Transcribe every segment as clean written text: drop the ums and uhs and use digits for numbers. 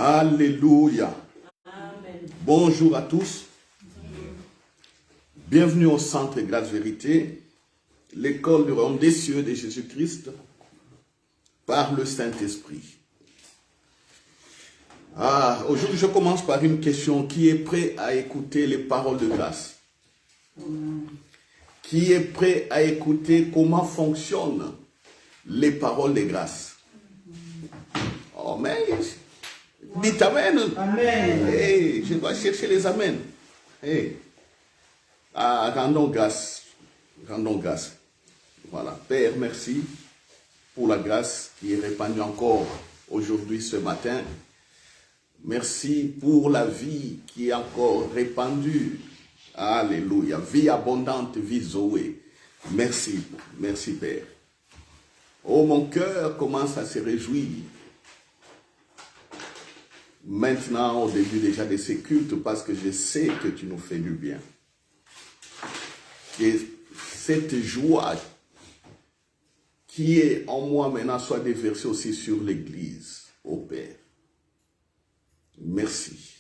Alléluia. Amen. Bonjour à tous. Bienvenue au Centre Grâce Vérité, l'école du royaume des cieux de Jésus-Christ par le Saint-Esprit. Aujourd'hui, je commence par une question. Qui est prêt à écouter les paroles de grâce? Qui est prêt à écouter comment fonctionnent les paroles de grâce? Oh, mais dites Amen. Amen. Hey, je dois chercher les Amen. Hey. Rendons grâce. Rendons grâce. Voilà. Père, merci pour la grâce qui est répandue encore aujourd'hui, ce matin. Merci pour la vie qui est encore répandue. Alléluia. Vie abondante, vie Zoé. Merci. Merci, Père. Oh, mon cœur commence à se réjouir. Maintenant, au début déjà de ces cultes, parce que je sais que tu nous fais du bien. Et cette joie qui est en moi maintenant soit déversée aussi sur l'Église, au Père. Merci.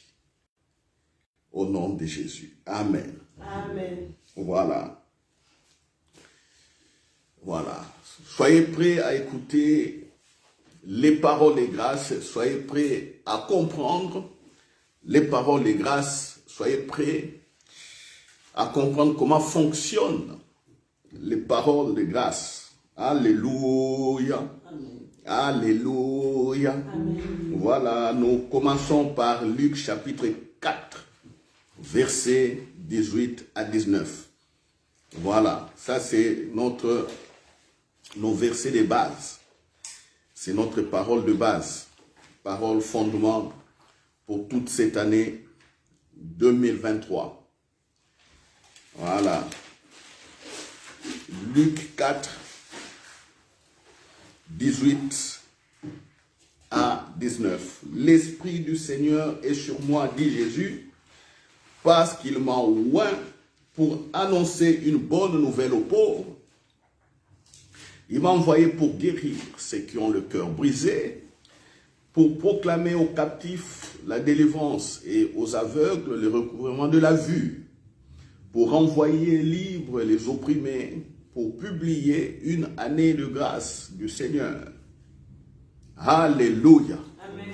Au nom de Jésus. Amen. Amen. Voilà. Voilà. Soyez prêts à écouter les paroles de grâce. Soyez prêts à comprendre les paroles de grâce. Soyez prêts à comprendre comment fonctionnent les paroles de grâce. Alléluia. Amen. Alléluia. Amen. Voilà, nous commençons par Luc chapitre 4, versets 18 à 19. Voilà, ça c'est nos versets de base. C'est notre parole de base, parole fondement pour toute cette année 2023. Voilà. Luc 4, 18 à 19. L'Esprit du Seigneur est sur moi, dit Jésus, parce qu'il m'a oint pour annoncer une bonne nouvelle aux pauvres. Il m'a envoyé pour guérir ceux qui ont le cœur brisé, pour proclamer aux captifs la délivrance et aux aveugles le recouvrement de la vue, pour renvoyer libres les opprimés, pour publier une année de grâce du Seigneur. Alléluia. Amen.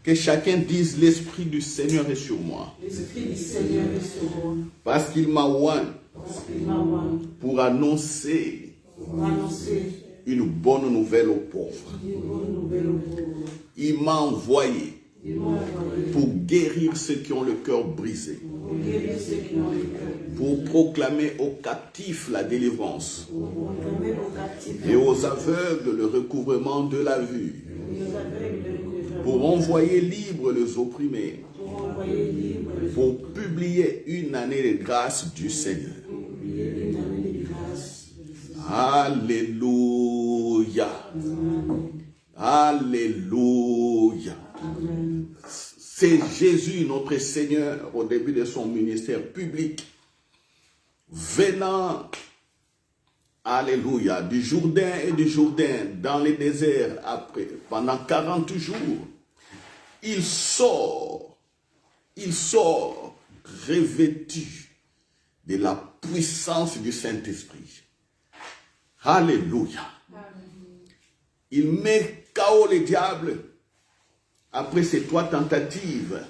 Que chacun dise, l'Esprit du Seigneur est sur moi. L'Esprit du Seigneur est sur moi. Parce qu'il m'a oint Parce qu'il m'a oint pour annoncer pour annoncer une bonne nouvelle aux pauvres. une bonne nouvelle aux pauvres. Il m'a envoyé Il m'a envoyé pour guérir ceux qui ont le cœur brisé, pour guérir ceux qui ont le cœur, pour proclamer aux captifs la délivrance pour proclamer aux captifs et aux aveugles le recouvrement de la vue, et aux aveugles le recouvrement, pour envoyer libres les opprimés, pour envoyer libre les pour publier une année de grâce du Seigneur. oubliés une année de grâce. Alléluia. Amen. Alléluia. Amen. C'est Jésus, notre Seigneur, au début de son ministère public, venant, alléluia, du Jourdain et du Jourdain, dans les déserts après, pendant 40 jours, il sort revêtu de la puissance du Saint-Esprit. Alléluia. Il met KO le diable après ces 3 tentatives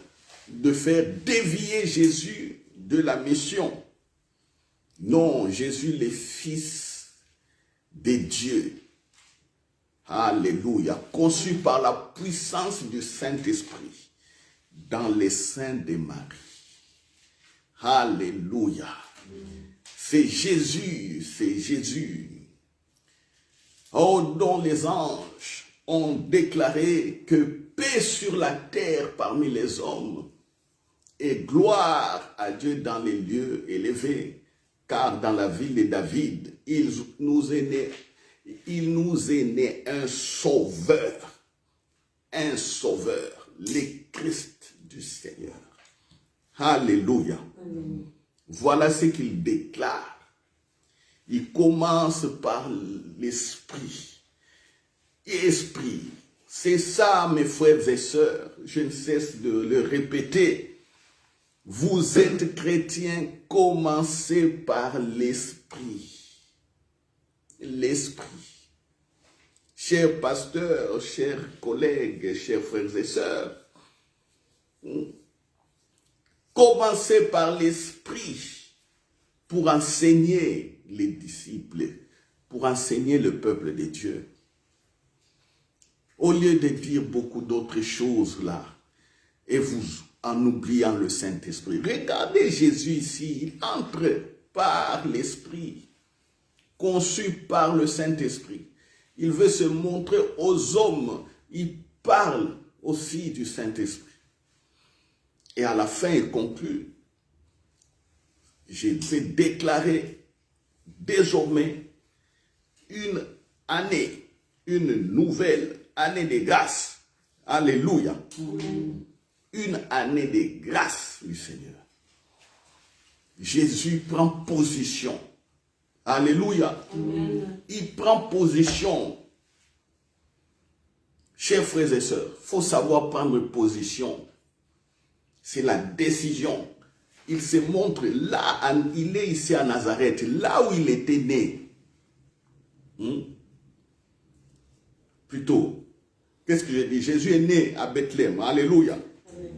de faire dévier Jésus de la mission. Non, Jésus, le Fils de Dieu. Alléluia. Conçu par la puissance du Saint-Esprit dans les seins de Marie. Alléluia. C'est Jésus, c'est Jésus. Oh, dont les anges ont déclaré que paix sur la terre parmi les hommes et gloire à Dieu dans les lieux élevés, car dans la ville de David, il nous est né un sauveur, le Christ du Seigneur. Alléluia. Amen. Voilà ce qu'il déclare. Il commence par l'esprit. Esprit, C'est ça, mes frères et sœurs, je ne cesse de le répéter. Vous êtes chrétiens, commencez par l'esprit. L'esprit. Chers pasteurs, chers collègues, chers frères et sœurs, commencez par l'esprit pour enseigner les disciples, pour enseigner le peuple de Dieu. Au lieu de dire beaucoup d'autres choses là, et vous en oubliant le Saint-Esprit. Regardez Jésus ici, il entre par l'Esprit, conçu par le Saint-Esprit. Il veut se montrer aux hommes, il parle aussi du Saint-Esprit. Et à la fin, il conclut, je vais déclarer désormais une année, une nouvelle année de grâce. Alléluia. Amen. Une année de grâce du Seigneur. Jésus prend position. Alléluia. Amen. Il prend position. Chers frères et sœurs, il faut savoir prendre position. C'est la décision. Il se montre là, il est ici à Nazareth, là où il était né. Plutôt, qu'est-ce que j'ai dit? Jésus est né à Bethléem. Alléluia. Amen.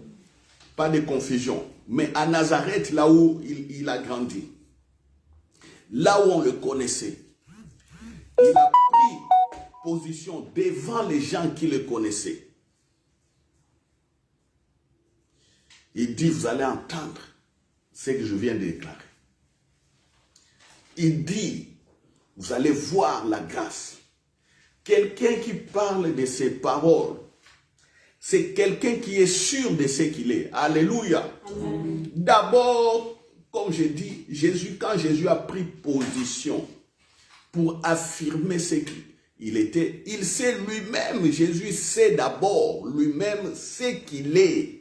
Pas de confusion. Mais à Nazareth, là où il a grandi, là où on le connaissait, il a pris position devant les gens qui le connaissaient. Il dit, vous allez entendre ce que je viens de déclarer. Il dit, vous allez voir la grâce. Quelqu'un qui parle de ses paroles, c'est quelqu'un qui est sûr de ce qu'il est. Alléluia. Amen. D'abord, comme je dis, quand Jésus a pris position pour affirmer ce qu'il était, il sait lui-même, Jésus sait d'abord lui-même ce qu'il est.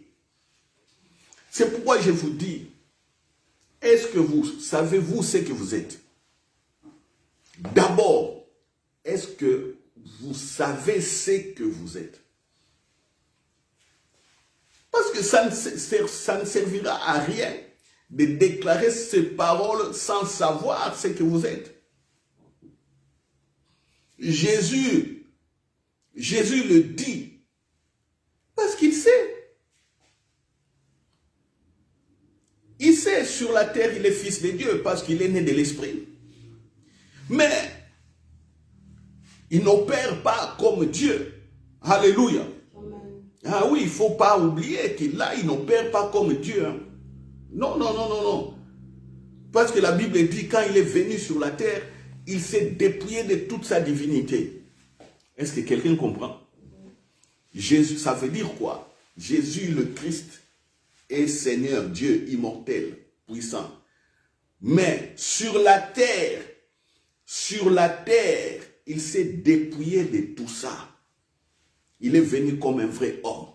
C'est pourquoi je vous dis, est-ce que vous savez-vous ce que vous êtes? D'abord, est-ce que vous savez ce que vous êtes? Parce que ça ne servira à rien de déclarer ces paroles sans savoir ce que vous êtes. Jésus le dit parce qu'il sait. Il sait, sur la terre, il est fils de Dieu parce qu'il est né de l'Esprit. Mais il n'opère pas comme Dieu. Alléluia. Amen. Ah oui, il ne faut pas oublier qu'il n'opère pas comme Dieu. Hein. Non, non, non, non, non. Parce que la Bible dit, quand il est venu sur la terre, il s'est dépouillé de toute sa divinité. Est-ce que quelqu'un comprend? Jésus, ça veut dire quoi? Jésus le Christ est Seigneur, Dieu immortel, puissant. Mais sur la terre, il s'est dépouillé de tout ça. Il est venu comme un vrai homme.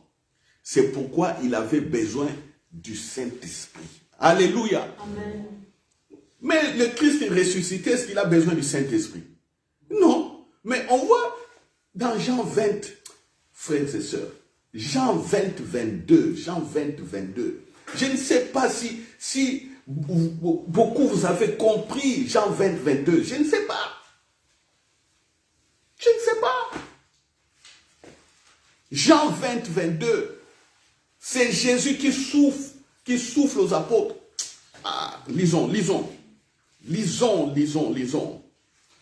C'est pourquoi il avait besoin du Saint-Esprit. Alléluia. Amen. Mais le Christ est ressuscité, est-ce qu'il a besoin du Saint-Esprit? Non. Mais on voit dans Jean 20, frères et sœurs, Jean 20, 22, je ne sais pas si beaucoup vous avez compris Jean 20, 22, je ne sais pas. Je ne sais pas. Jean 20, 22, c'est Jésus qui souffle aux apôtres. Ah, lisons.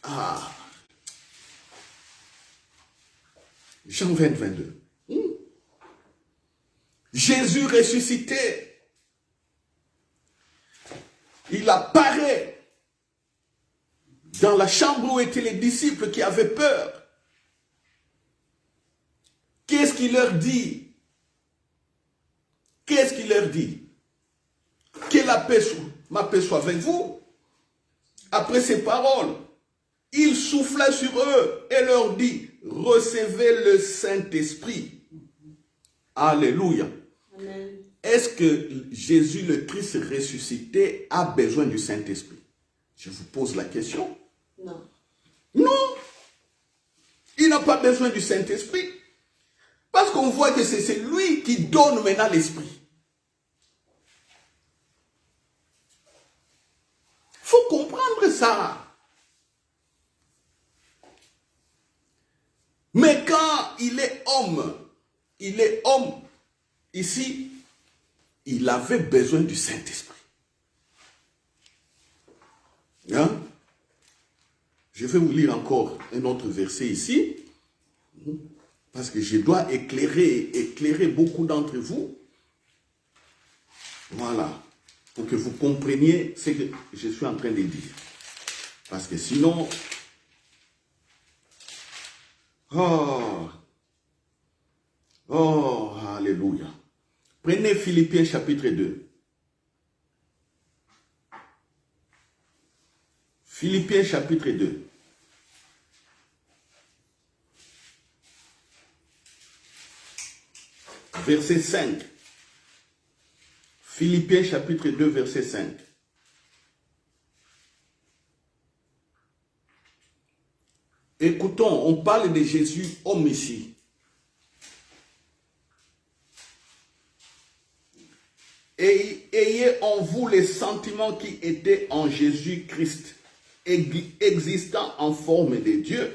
Ah. Jean 20, 22. Jésus ressuscité. Il apparaît dans la chambre où étaient les disciples qui avaient peur. Qu'est-ce qu'il leur dit? Qu'est-ce qu'il leur dit? Que ma paix soit avec vous. Après ces paroles, il souffla sur eux et leur dit, recevez le Saint-Esprit. Alléluia. Amen. Est-ce que Jésus le Christ ressuscité a besoin du Saint-Esprit? Je vous pose la question. Non. Non. Il n'a pas besoin du Saint-Esprit. Parce qu'on voit que c'est lui qui donne maintenant l'esprit. Il faut comprendre ça. Mais quand il est homme, ici, il avait besoin du Saint-Esprit. Hein? Je vais vous lire encore un autre verset ici, parce que je dois éclairer beaucoup d'entre vous. Voilà, pour que vous compreniez ce que je suis en train de dire. Parce que sinon... Oh, alléluia. Prenez Philippiens chapitre 2. Philippiens chapitre 2. Verset 5. Philippiens chapitre 2, verset 5. Écoutons, on parle de Jésus homme ici. Et ayez en vous les sentiments qui étaient en Jésus-Christ, existant en forme de Dieu.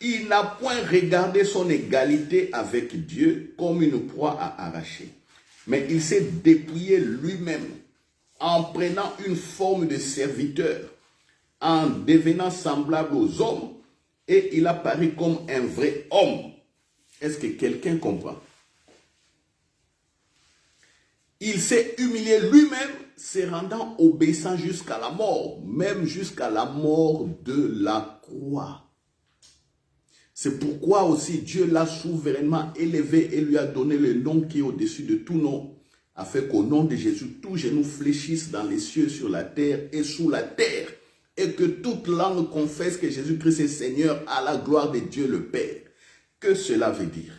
Il n'a point regardé son égalité avec Dieu comme une proie à arracher, mais il s'est dépouillé lui-même en prenant une forme de serviteur, en devenant semblable aux hommes, et il a paru comme un vrai homme. Est-ce que quelqu'un comprend? Il s'est humilié lui-même, se rendant obéissant jusqu'à la mort, même jusqu'à la mort de la croix. C'est pourquoi aussi Dieu l'a souverainement élevé et lui a donné le nom qui est au-dessus de tout nom, afin qu'au nom de Jésus, tout genou fléchisse dans les cieux, sur la terre et sous la terre, et que toute langue confesse que Jésus-Christ est Seigneur, à la gloire de Dieu le Père. Que cela veut dire?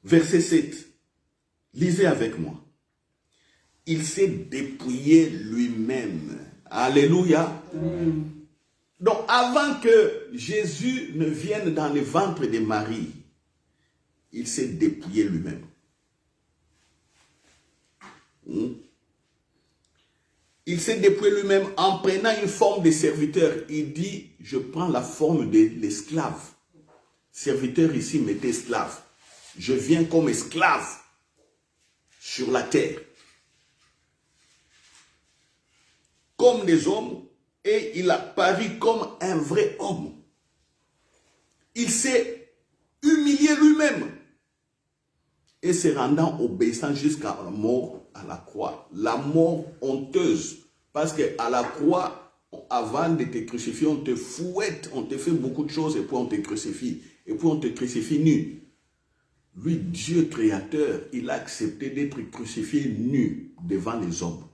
Verset 7. Lisez avec moi. Il s'est dépouillé lui-même. Alléluia. Amen. Donc, avant que Jésus ne vienne dans le ventre de Marie, il s'est dépouillé lui-même. Il s'est dépouillé lui-même en prenant une forme de serviteur. Il dit, je prends la forme de l'esclave. Serviteur ici, mettez esclave. Je viens comme esclave sur la terre. Comme des hommes, et il a paru comme un vrai homme. Il s'est humilié lui-même et se rendant obéissant jusqu'à la mort à la croix. La mort honteuse. Parce qu'à la croix, avant de te crucifier, on te fouette, on te fait beaucoup de choses et puis on te crucifie. Et puis on te crucifie nu. Lui, Dieu créateur, il a accepté d'être crucifié nu devant les hommes.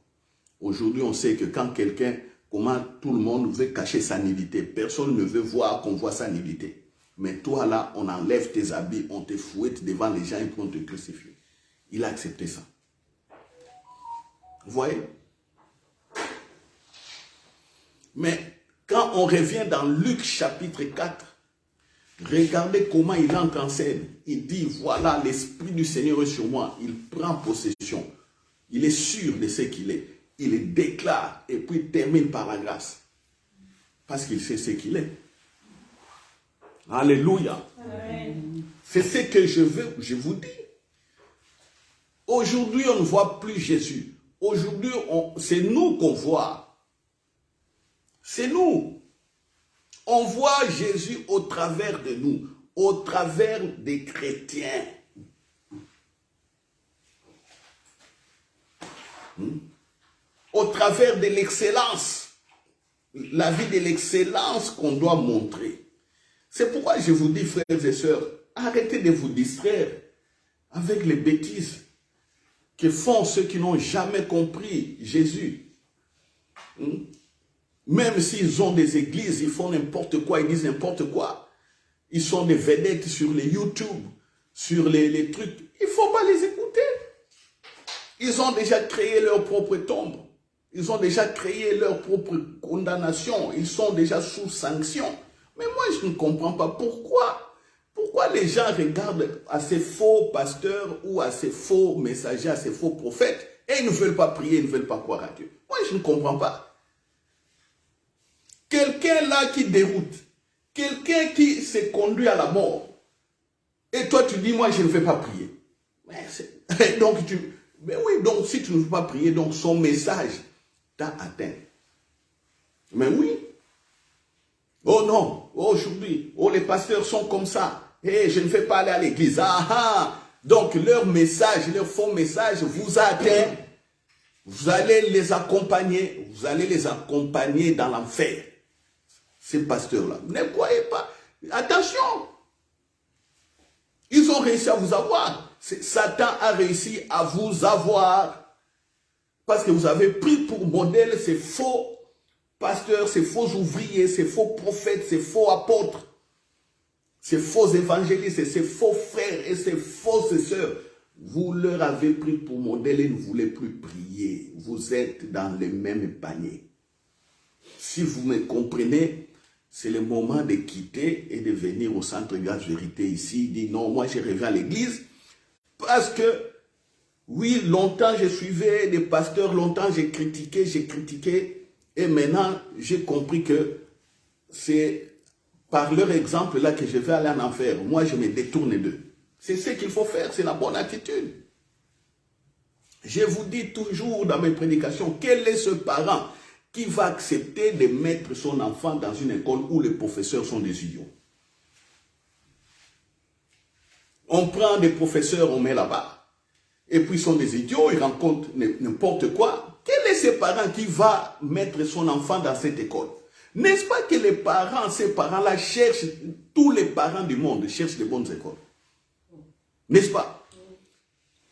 Aujourd'hui, on sait que quand quelqu'un, comment tout le monde veut cacher sa nudité. Personne ne veut voir qu'on voit sa nudité. Mais toi là, on enlève tes habits, on te fouette devant les gens et puis on te crucifie. Il a accepté ça. Vous voyez? Mais quand on revient dans Luc chapitre 4, regardez comment il entre en scène. Il dit, voilà, l'Esprit du Seigneur est sur moi. Il prend possession. Il est sûr de ce qu'il est. Il le déclare et puis il termine par la grâce. Parce qu'il sait ce qu'il est. Alléluia. C'est ce que je vous dis. Aujourd'hui, on ne voit plus Jésus. Aujourd'hui, c'est nous qu'on voit. C'est nous. On voit Jésus au travers de nous, au travers des chrétiens. Au travers de l'excellence, la vie de l'excellence qu'on doit montrer. C'est pourquoi je vous dis, frères et sœurs, arrêtez de vous distraire avec les bêtises que font ceux qui n'ont jamais compris Jésus. Même s'ils ont des églises, ils font n'importe quoi, ils disent n'importe quoi. Ils sont des vedettes sur les YouTube, sur les trucs. Il ne faut pas les écouter. Ils ont déjà créé leur propre tombe. Ils ont déjà créé leur propre condamnation. Ils sont déjà sous sanction. Mais moi, je ne comprends pas pourquoi les gens regardent à ces faux pasteurs ou à ces faux messagers, à ces faux prophètes, et ils ne veulent pas prier, ils ne veulent pas croire à Dieu. Moi, je ne comprends pas. Quelqu'un là qui déroute, quelqu'un qui se conduit à la mort, et toi tu dis, moi je ne vais pas prier. Mais oui, donc si tu ne veux pas prier, donc son message t'a atteint. Mais oui. Oh non, aujourd'hui, les pasteurs sont comme ça. Et je ne vais pas aller à l'église. Donc leur message, leur faux message vous a atteint. Vous allez les accompagner. Vous allez les accompagner dans l'enfer. Ces pasteurs-là. Ne croyez pas. Attention. Ils ont réussi à vous avoir. Satan a réussi à vous avoir. Parce que vous avez pris pour modèle ces faux pasteurs, ces faux ouvriers, ces faux prophètes, ces faux apôtres, ces faux évangélistes, ces faux frères et ces fausses sœurs. Vous leur avez pris pour modèle et ne voulez plus prier. Vous êtes dans le même panier. Si vous me comprenez, c'est le moment de quitter et de venir au centre Grâce Vérité ici. Dire non, moi je reviens à l'église parce que, oui, longtemps je suivais des pasteurs, longtemps j'ai critiqué et maintenant j'ai compris que c'est par leur exemple là que je vais aller en enfer. Moi je me détourne d'eux. C'est ce qu'il faut faire, c'est la bonne attitude. Je vous dis toujours dans mes prédications, quel est ce parent qui va accepter de mettre son enfant dans une école où les professeurs sont des idiots? On prend des professeurs, on met là-bas, et puis ils sont des idiots, ils rencontrent n'importe quoi. Quel est ce parent qui va mettre son enfant dans cette école? N'est-ce pas que les parents, ces parents-là cherchent, tous les parents du monde cherchent les bonnes écoles? N'est-ce pas?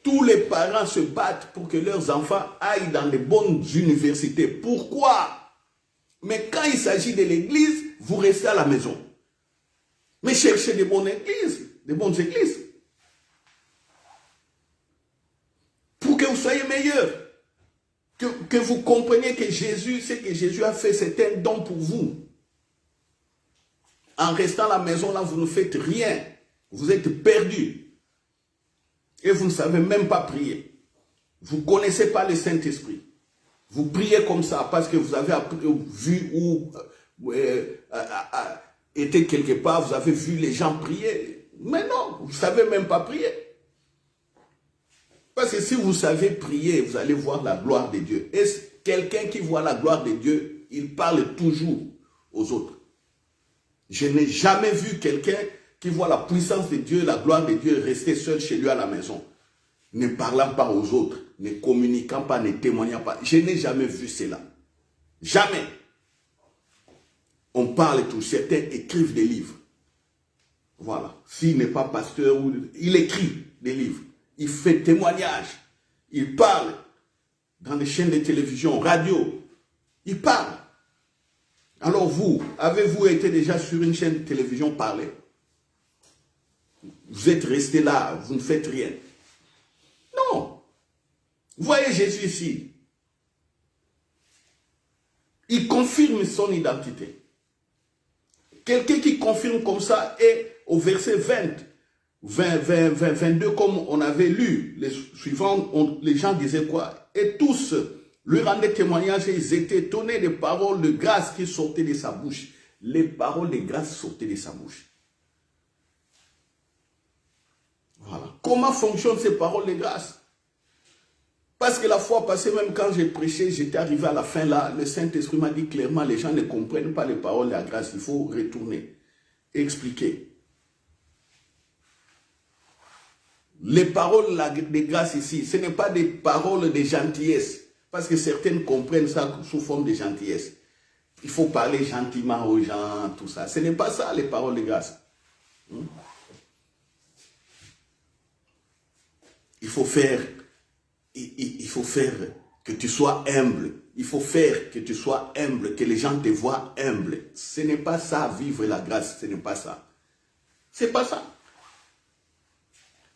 Tous les parents se battent pour que leurs enfants aillent dans les bonnes universités. Pourquoi? Mais quand il s'agit de l'église, vous restez à la maison. Mais cherchez des bonnes églises, pour que vous soyez meilleurs. Que vous compreniez que Jésus, ce que Jésus a fait, c'est un don pour vous. En restant à la maison, là, vous ne faites rien. Vous êtes perdus. Et vous ne savez même pas prier. Vous ne connaissez pas le Saint-Esprit. Vous priez comme ça parce que vous avez vu ou été quelque part, vous avez vu les gens prier. Mais non, vous ne savez même pas prier. Parce que si vous savez prier, vous allez voir la gloire de Dieu. Et quelqu'un qui voit la gloire de Dieu, il parle toujours aux autres. Je n'ai jamais vu quelqu'un qui voit la puissance de Dieu, la gloire de Dieu, rester seul chez lui à la maison, ne parlant pas aux autres, ne communiquant pas, ne témoignant pas. Je n'ai jamais vu cela. Jamais. On parle tout. Certains écrivent des livres. Voilà. S'il n'est pas pasteur, il écrit des livres. Il fait témoignage. Il parle dans les chaînes de télévision, radio. Il parle. Alors vous, avez-vous été déjà sur une chaîne de télévision parler? Vous êtes resté là, vous ne faites rien. Non. Vous voyez Jésus ici. Il confirme son identité. Quelqu'un qui confirme comme ça est au verset 22, comme on avait lu. Les suivants, les gens disaient quoi? Et tous lui rendaient témoignage et ils étaient étonnés des paroles de grâce qui sortaient de sa bouche. Les paroles de grâce sortaient de sa bouche. Voilà. Comment fonctionnent ces paroles de grâce? Parce que la fois passée, même quand j'ai prêché, j'étais arrivé à la fin là, le Saint-Esprit m'a dit clairement, les gens ne comprennent pas les paroles de la grâce, il faut retourner, expliquer. Les paroles de grâce ici, ce n'est pas des paroles de gentillesse, parce que certaines comprennent ça sous forme de gentillesse. Il faut parler gentiment aux gens, tout ça. Ce n'est pas ça les paroles de grâce. Il faut faire que tu sois humble. Il faut faire que tu sois humble, que les gens te voient humble. Ce n'est pas ça, vivre la grâce. Ce n'est pas ça. C'est pas ça.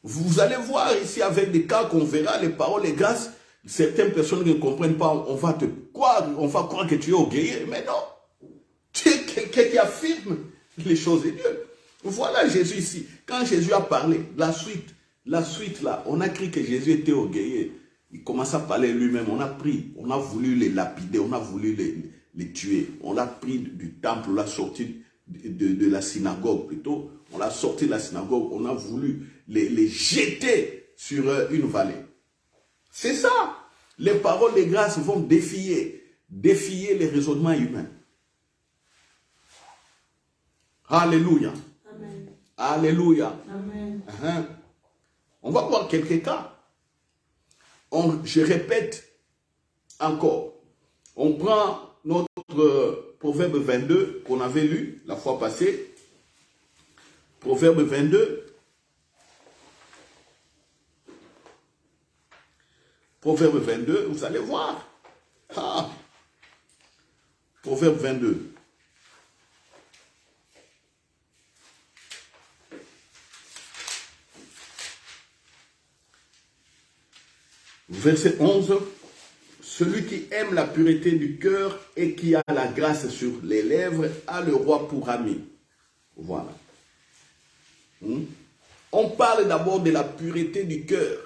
Vous allez voir ici avec des cas qu'on verra, les paroles de grâce, certaines personnes ne comprennent pas, on va croire que tu es orgueilleux. Mais non. Tu es quelqu'un qui affirme les choses de Dieu. Voilà Jésus ici. Quand Jésus a parlé, la suite là, on a cru que Jésus était orgueilleux. Il commence à parler lui-même. On a voulu les lapider, on a voulu les tuer. On l'a pris du temple, on l'a sorti de la synagogue plutôt. On l'a sorti de la synagogue, on a voulu les jeter sur une vallée. C'est ça. Les paroles de grâce vont défier les raisonnements humains. Alléluia. Amen. Alléluia. Amen. On va voir quelques cas. Je répète encore. On prend notre Proverbe 22 qu'on avait lu la fois passée. Proverbe 22. Proverbe 22, vous allez voir. Proverbe 22. Verset 11. Celui qui aime la pureté du cœur et qui a la grâce sur les lèvres a le roi pour ami. Voilà. On parle d'abord de la pureté du cœur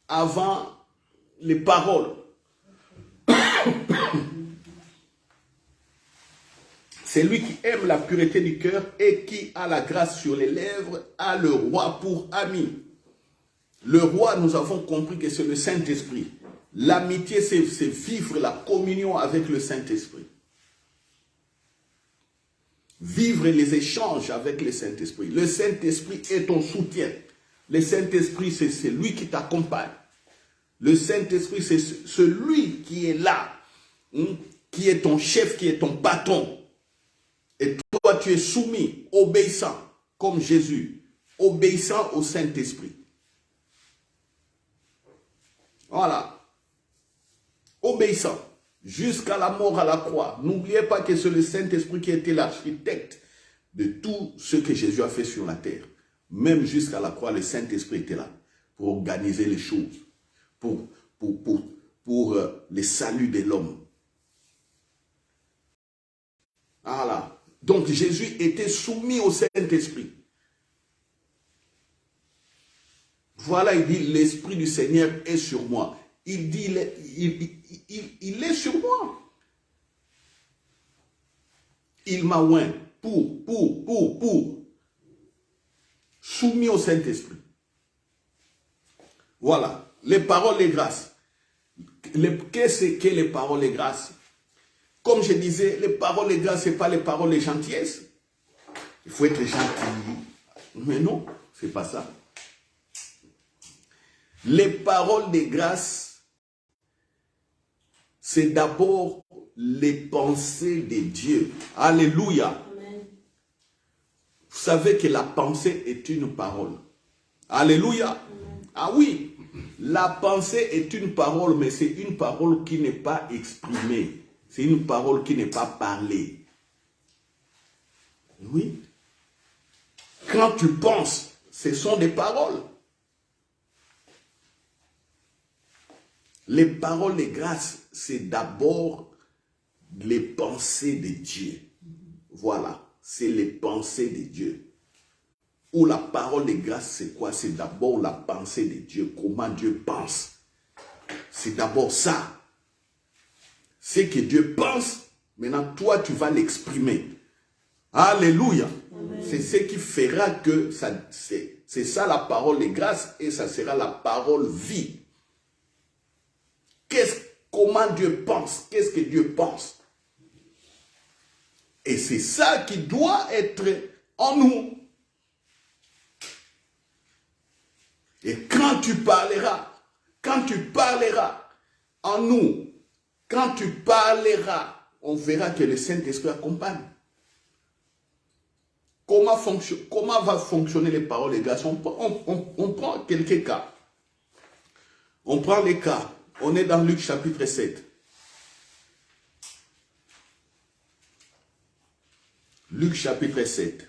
avant les paroles. C'est lui qui aime la pureté du cœur et qui a la grâce sur les lèvres a le roi pour ami. Le roi, nous avons compris que c'est le Saint-Esprit. L'amitié, c'est vivre la communion avec le Saint-Esprit. Vivre les échanges avec le Saint-Esprit. Le Saint-Esprit est ton soutien. Le Saint-Esprit, c'est lui qui t'accompagne. Le Saint-Esprit, c'est celui qui est là, qui est ton chef, qui est ton patron. Et toi, tu es soumis, obéissant, comme Jésus, obéissant au Saint-Esprit. Voilà. Obéissant jusqu'à la mort à la croix. N'oubliez pas que c'est le Saint-Esprit qui était l'architecte de tout ce que Jésus a fait sur la terre. Même jusqu'à la croix, le Saint-Esprit était là pour organiser les choses, pour le salut de l'homme. Voilà. Donc Jésus était soumis au Saint-Esprit. Voilà, il dit, l'Esprit du Seigneur est sur moi. Il dit, il est sur moi. Il m'a oint pour. Soumis au Saint-Esprit. Voilà, les paroles de grâce. Qu'est-ce que les paroles de grâce? Comme je disais, les paroles de grâce, ce n'est pas les paroles de gentillesse. Il faut être gentil. Mais non, ce n'est pas ça. Les paroles de grâce, c'est d'abord les pensées de Dieu. Alléluia. Amen. Vous savez que la pensée est une parole. Alléluia. Amen. Ah oui, la pensée est une parole, mais c'est une parole qui n'est pas exprimée. C'est une parole qui n'est pas parlée. Oui. Quand tu penses, ce sont des paroles. Les paroles de grâce, c'est d'abord les pensées de Dieu. Voilà, c'est les pensées de Dieu. Ou la parole de grâce, c'est quoi? C'est d'abord la pensée de Dieu. Comment Dieu pense. C'est d'abord ça. C'est que Dieu pense, maintenant toi tu vas l'exprimer. Alléluia. C'est ce qui fera que c'est ça la parole de grâce et ça sera la parole vie. Comment Dieu pense? Qu'est-ce que Dieu pense? Et c'est ça qui doit être en nous. Et quand tu parleras en nous, quand tu parleras, on verra que le Saint-Esprit accompagne. Comment va fonctionner les paroles de grâce? On prend quelques cas. On prend les cas. On est dans Luc chapitre 7. Luc chapitre 7.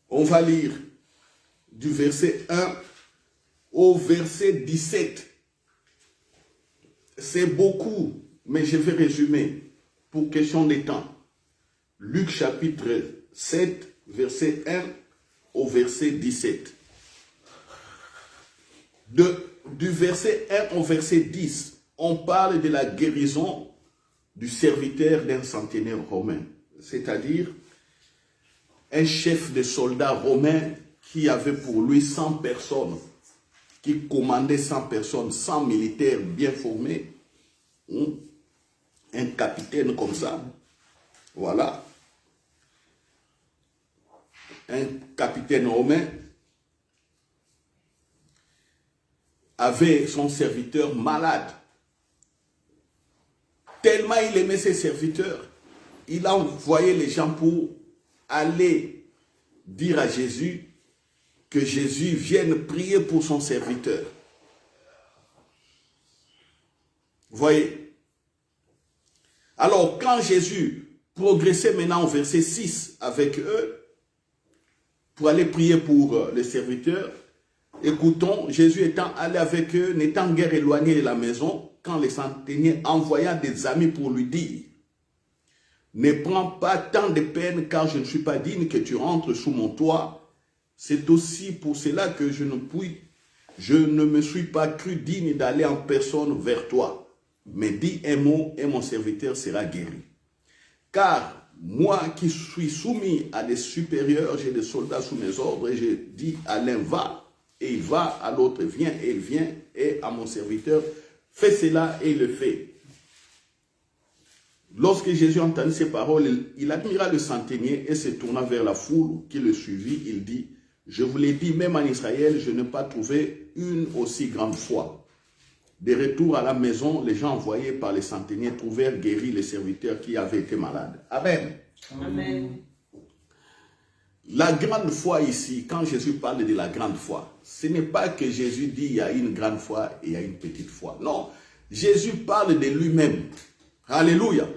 On va lire du verset 1 au verset 17. C'est beaucoup, mais je vais résumer. pour question des temps. Luc chapitre 7, verset 1 au verset 17. Du verset 1 au verset 10, on parle de la guérison du serviteur d'un centenaire romain, c'est-à-dire un chef de soldats romain qui avait pour lui 100 personnes, qui commandait 100 personnes, 100 militaires bien formés, un capitaine comme ça, voilà, un capitaine romain avait son serviteur malade. Tellement il aimait ses serviteurs, il a envoyé les gens pour aller dire à Jésus que Jésus vienne prier pour son serviteur. Vous voyez? Alors, quand Jésus progressait maintenant au verset 6 avec eux, pour aller prier pour les serviteurs, écoutons, Jésus étant allé avec eux, n'étant guère éloigné de la maison, quand les centeniers envoya des amis pour lui dire, ne prends pas tant de peine car je ne suis pas digne que tu rentres sous mon toit. C'est aussi pour cela que je ne me suis pas cru digne d'aller en personne vers toi. Mais dis un mot et mon serviteur sera guéri. Car moi qui suis soumis à des supérieurs, j'ai des soldats sous mes ordres et je dis à l'un va et il va, à l'autre viens et il vient et à mon serviteur fais cela et il le fait. Lorsque Jésus entendit ces paroles, il admira le centenier et se tourna vers la foule qui le suivit. Il dit, je vous l'ai dit, même en Israël, je n'ai pas trouvé une aussi grande foi. De retour à la maison, les gens envoyés par les centeniers trouvèrent guéris les serviteurs qui avaient été malades. Amen. Amen. La grande foi ici, quand Jésus parle de la grande foi, ce n'est pas que Jésus dit il y a une grande foi et il y a une petite foi. Non, Jésus parle de lui-même. Alléluia.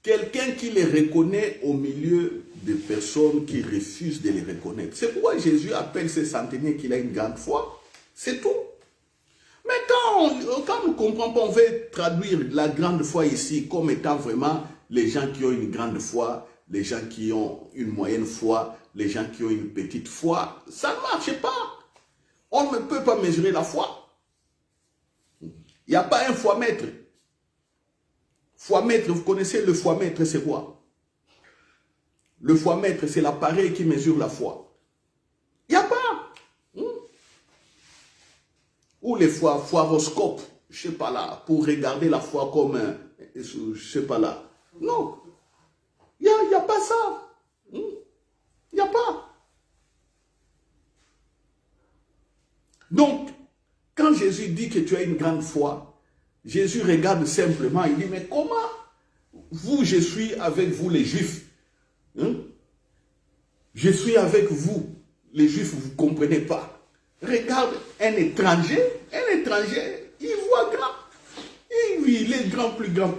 Quelqu'un qui les reconnaît au milieu de personnes qui refusent de les reconnaître. C'est pourquoi Jésus appelle ces centeniers qu'il a une grande foi. C'est tout. Mais quand nous comprenons pas, on veut traduire la grande foi ici comme étant vraiment les gens qui ont une grande foi, les gens qui ont une moyenne foi, les gens qui ont une petite foi. Ça ne marche pas. On ne peut pas mesurer la foi. Il n'y a pas un foi-mètre. Foi-mètre, vous connaissez le foi-mètre, c'est quoi? Le foi-mètre, c'est l'appareil qui mesure la foi. Il n'y a pas. Ou les foiroscopes, je ne sais pas là, pour regarder la foi comme, je ne sais pas là. Non. Il n'y a pas ça. Il n'y a pas. Donc, quand Jésus dit que tu as une grande foi, Jésus regarde simplement, il dit, mais comment vous, je suis avec vous les Juifs. Je suis avec vous, les Juifs, vous ne comprenez pas. Regarde un étranger, il voit grand. Il est grand, plus grand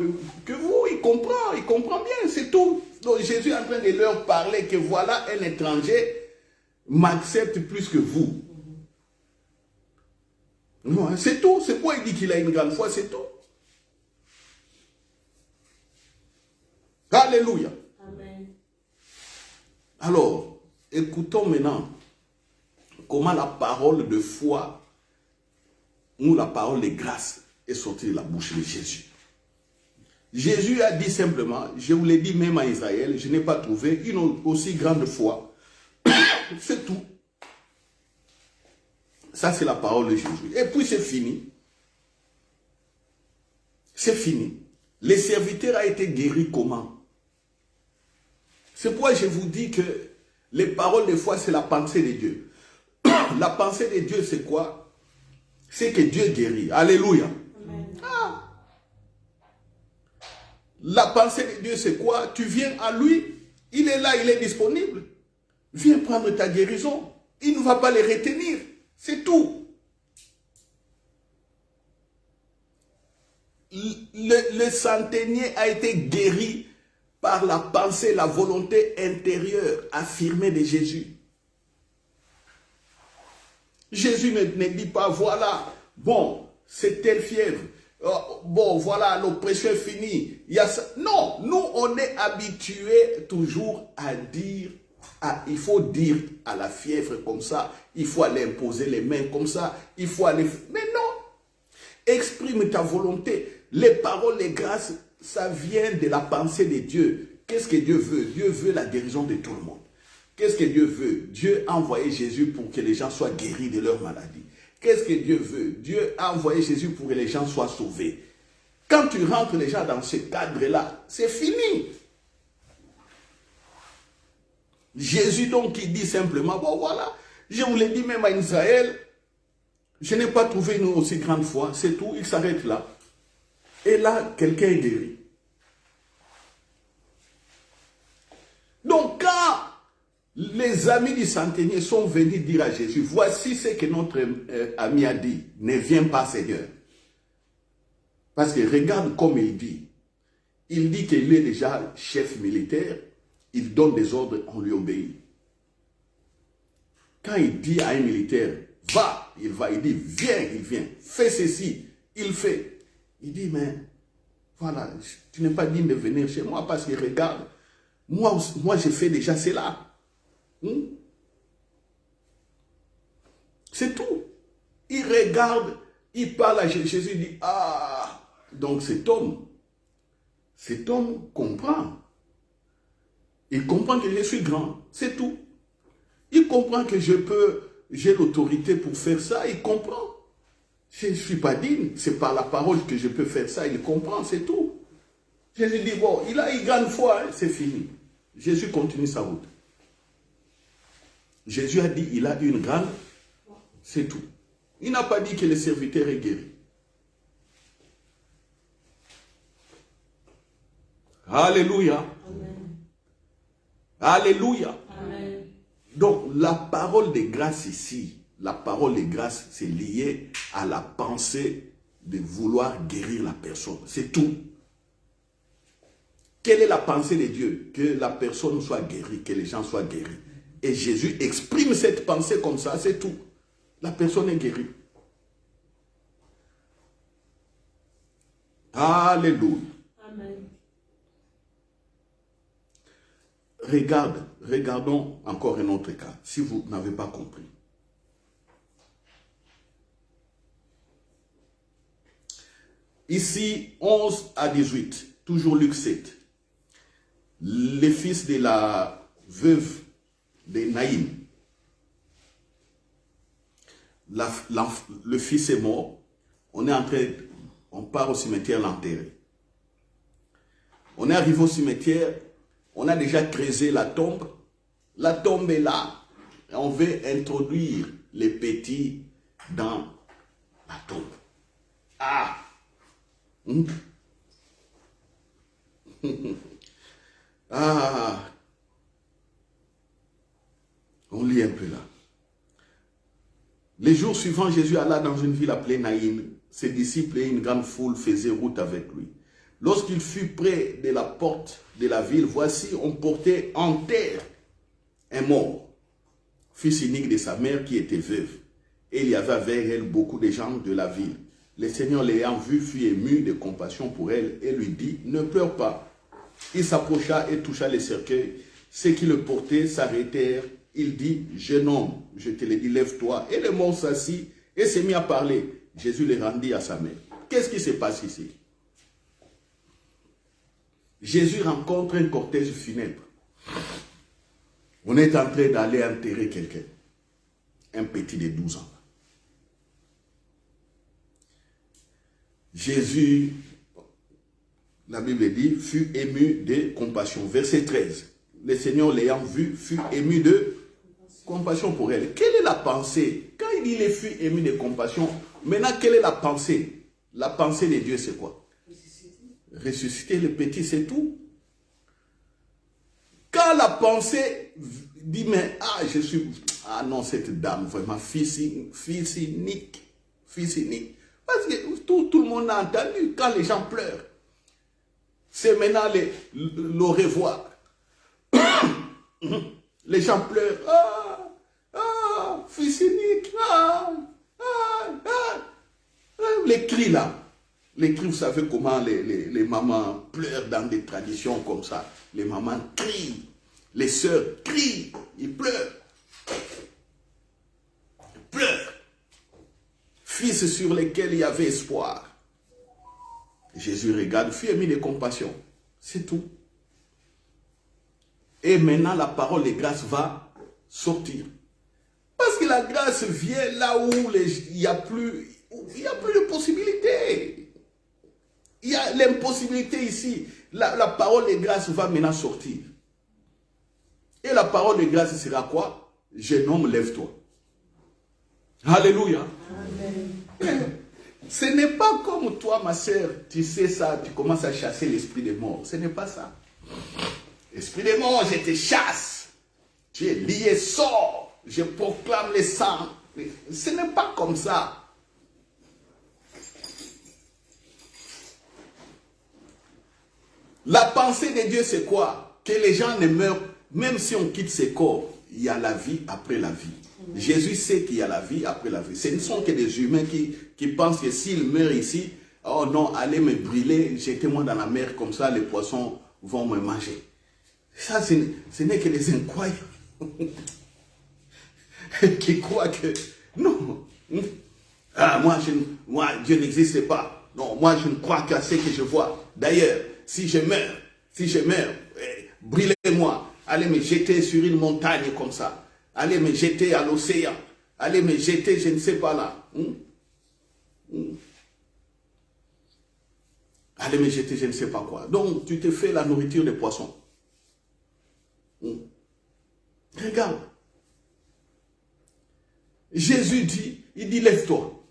que vous, il comprend bien, c'est tout. Donc Jésus est en train de leur parler que voilà, un étranger m'accepte plus que vous. C'est tout, c'est pourquoi il dit qu'il a une grande foi, c'est tout. Alléluia. Amen. Alors, écoutons maintenant comment la parole de foi ou la parole de grâce est sortie de la bouche de Jésus. Jésus a dit simplement, je vous l'ai dit même à Israël, je n'ai pas trouvé une aussi grande foi. C'est tout. Ça, c'est la parole de Jésus. Et puis, c'est fini. C'est fini. Le serviteur a été guéri comment? C'est pourquoi je vous dis que les paroles de foi, c'est la pensée de Dieu. La pensée de Dieu, c'est quoi? C'est que Dieu guérit. Alléluia. Amen. Ah. La pensée de Dieu, c'est quoi? Tu viens à lui, il est là, il est disponible. Viens prendre ta guérison. Il ne va pas les retenir. C'est tout. Le centenier a été guéri par la pensée, la volonté intérieure affirmée de Jésus. Jésus ne dit pas, voilà, bon, c'est telle fièvre, bon, voilà, l'oppression est finie. Il y a ça. Non, nous, on est habitués toujours à dire, il faut dire à la fièvre comme ça, il faut aller imposer les mains comme ça, il faut aller... Mais non, exprime ta volonté. Les paroles, les grâces, ça vient de la pensée de Dieu. Qu'est-ce que Dieu veut? Dieu veut la guérison de tout le monde. Qu'est-ce que Dieu veut? Dieu a envoyé Jésus pour que les gens soient guéris de leur maladie. Qu'est-ce que Dieu veut? Dieu a envoyé Jésus pour que les gens soient sauvés. Quand tu rentres les gens dans ce cadre-là, c'est fini. Jésus donc il dit simplement, bon voilà, je vous l'ai dit même à Israël, je n'ai pas trouvé une aussi grande foi, c'est tout, il s'arrête là. Et là, quelqu'un est guéri. Donc quand les amis du centenier sont venus dire à Jésus, voici ce que notre ami a dit, ne viens pas Seigneur. Parce que regarde comme il dit qu'il est déjà chef militaire, il donne des ordres, on lui obéit. Quand il dit à un militaire, va, il dit, viens, il vient, fais ceci, il fait. Il dit, mais voilà, tu n'es pas digne de venir chez moi parce que regarde, moi j'ai fait déjà cela. C'est tout. Il regarde, il parle à Jésus, il dit, ah, donc cet homme comprend. Il comprend que je suis grand, c'est tout. Il comprend que j'ai l'autorité pour faire ça, il comprend. Je ne suis pas digne, c'est par la parole que je peux faire ça, il comprend, c'est tout. Jésus dit, bon, il a une grande foi, hein, c'est fini. Jésus continue sa route. Jésus a dit, il a une grande, c'est tout. Il n'a pas dit que le serviteur est guéri. Alléluia. Amen. Alléluia. Amen. Donc, la parole de grâce ici, la parole de grâce, c'est lié à la pensée de vouloir guérir la personne. C'est tout. Quelle est la pensée de Dieu? Que la personne soit guérie, que les gens soient guéris. Et Jésus exprime cette pensée comme ça, c'est tout. La personne est guérie. Alléluia. Amen. Regardons encore un autre cas, si vous n'avez pas compris. Ici, 11 à 18, toujours Luc 7. Les fils de la veuve de Naïm. Le fils est mort. On part au cimetière l'enterrer. On est arrivé au cimetière, on a déjà creusé la tombe. La tombe est là. On veut introduire les petits dans la tombe. Ah! Ah! On lit un peu là. Les jours suivants, Jésus alla dans une ville appelée Naïm. Ses disciples et une grande foule faisaient route avec lui. Lorsqu'il fut près de la porte de la ville, voici, on portait en terre un mort, fils unique de sa mère qui était veuve. Et il y avait avec elle beaucoup de gens de la ville. Le Seigneur l'ayant vu fut ému de compassion pour elle et lui dit, ne pleure pas. Il s'approcha et toucha les cercueils. Ceux qui le portaient s'arrêtèrent. Il dit, jeune homme, je te l'ai dit, lève-toi. Et le mort s'assit et s'est mis à parler. Jésus le rendit à sa mère. Qu'est-ce qui se passe ici? Jésus rencontre un cortège funèbre. On est en train d'aller enterrer quelqu'un. Un petit de 12 ans. Jésus, la Bible dit, fut ému de compassion. Verset 13. Le Seigneur l'ayant vu, fut ému de compassion pour elle. Quelle est la pensée? Quand il dit il fut ému de compassion, maintenant quelle est la pensée? La pensée de Dieu c'est quoi? Ressusciter le petit, c'est tout. Quand la pensée dit, mais ah non, cette dame, vraiment, fils unique. Parce que tout le monde a entendu quand les gens pleurent. C'est maintenant le revoir. Les gens pleurent. Fils unique. Les cris là. Les cris, vous savez comment les mamans pleurent dans des traditions comme ça. Les mamans crient. Les sœurs crient. Ils pleurent. Ils pleurent. Fils sur lesquels il y avait espoir. Jésus regarde, fut émis de compassion. C'est tout. Et maintenant, la parole de grâce va sortir. Parce que la grâce vient là où il n'y a plus de possibilité. Il y a l'impossibilité ici. La parole de grâce va maintenant sortir. Et la parole de grâce sera quoi? Jeune homme, lève-toi. Alléluia. Amen. Ce n'est pas comme toi, ma sœur, tu sais ça, tu commences à chasser l'esprit des morts. Ce n'est pas ça. Esprit des morts, je te chasse. Tu es lié, sors. Je proclame les sangs. Ce n'est pas comme ça. La pensée de Dieu, c'est quoi? Que les gens ne meurent, même si on quitte ces corps, il y a la vie après la vie. Jésus sait qu'il y a la vie après la vie. Ce ne sont que des humains qui pensent que s'ils meurent ici, oh non, allez me brûler, jetez-moi dans la mer, comme ça les poissons vont me manger. Ça, ce n'est que des incroyants qui croient que non. Ah, moi, Dieu n'existe pas. Non, moi, je ne crois qu'à ce que je vois. D'ailleurs, si je meurs, brûlez-moi. Allez me jeter sur une montagne comme ça. Allez me jeter à l'océan. Allez me jeter, je ne sais pas là. Allez me jeter, je ne sais pas quoi. Donc, tu te fais la nourriture des poissons. Regarde. Jésus dit, il dit, lève-toi.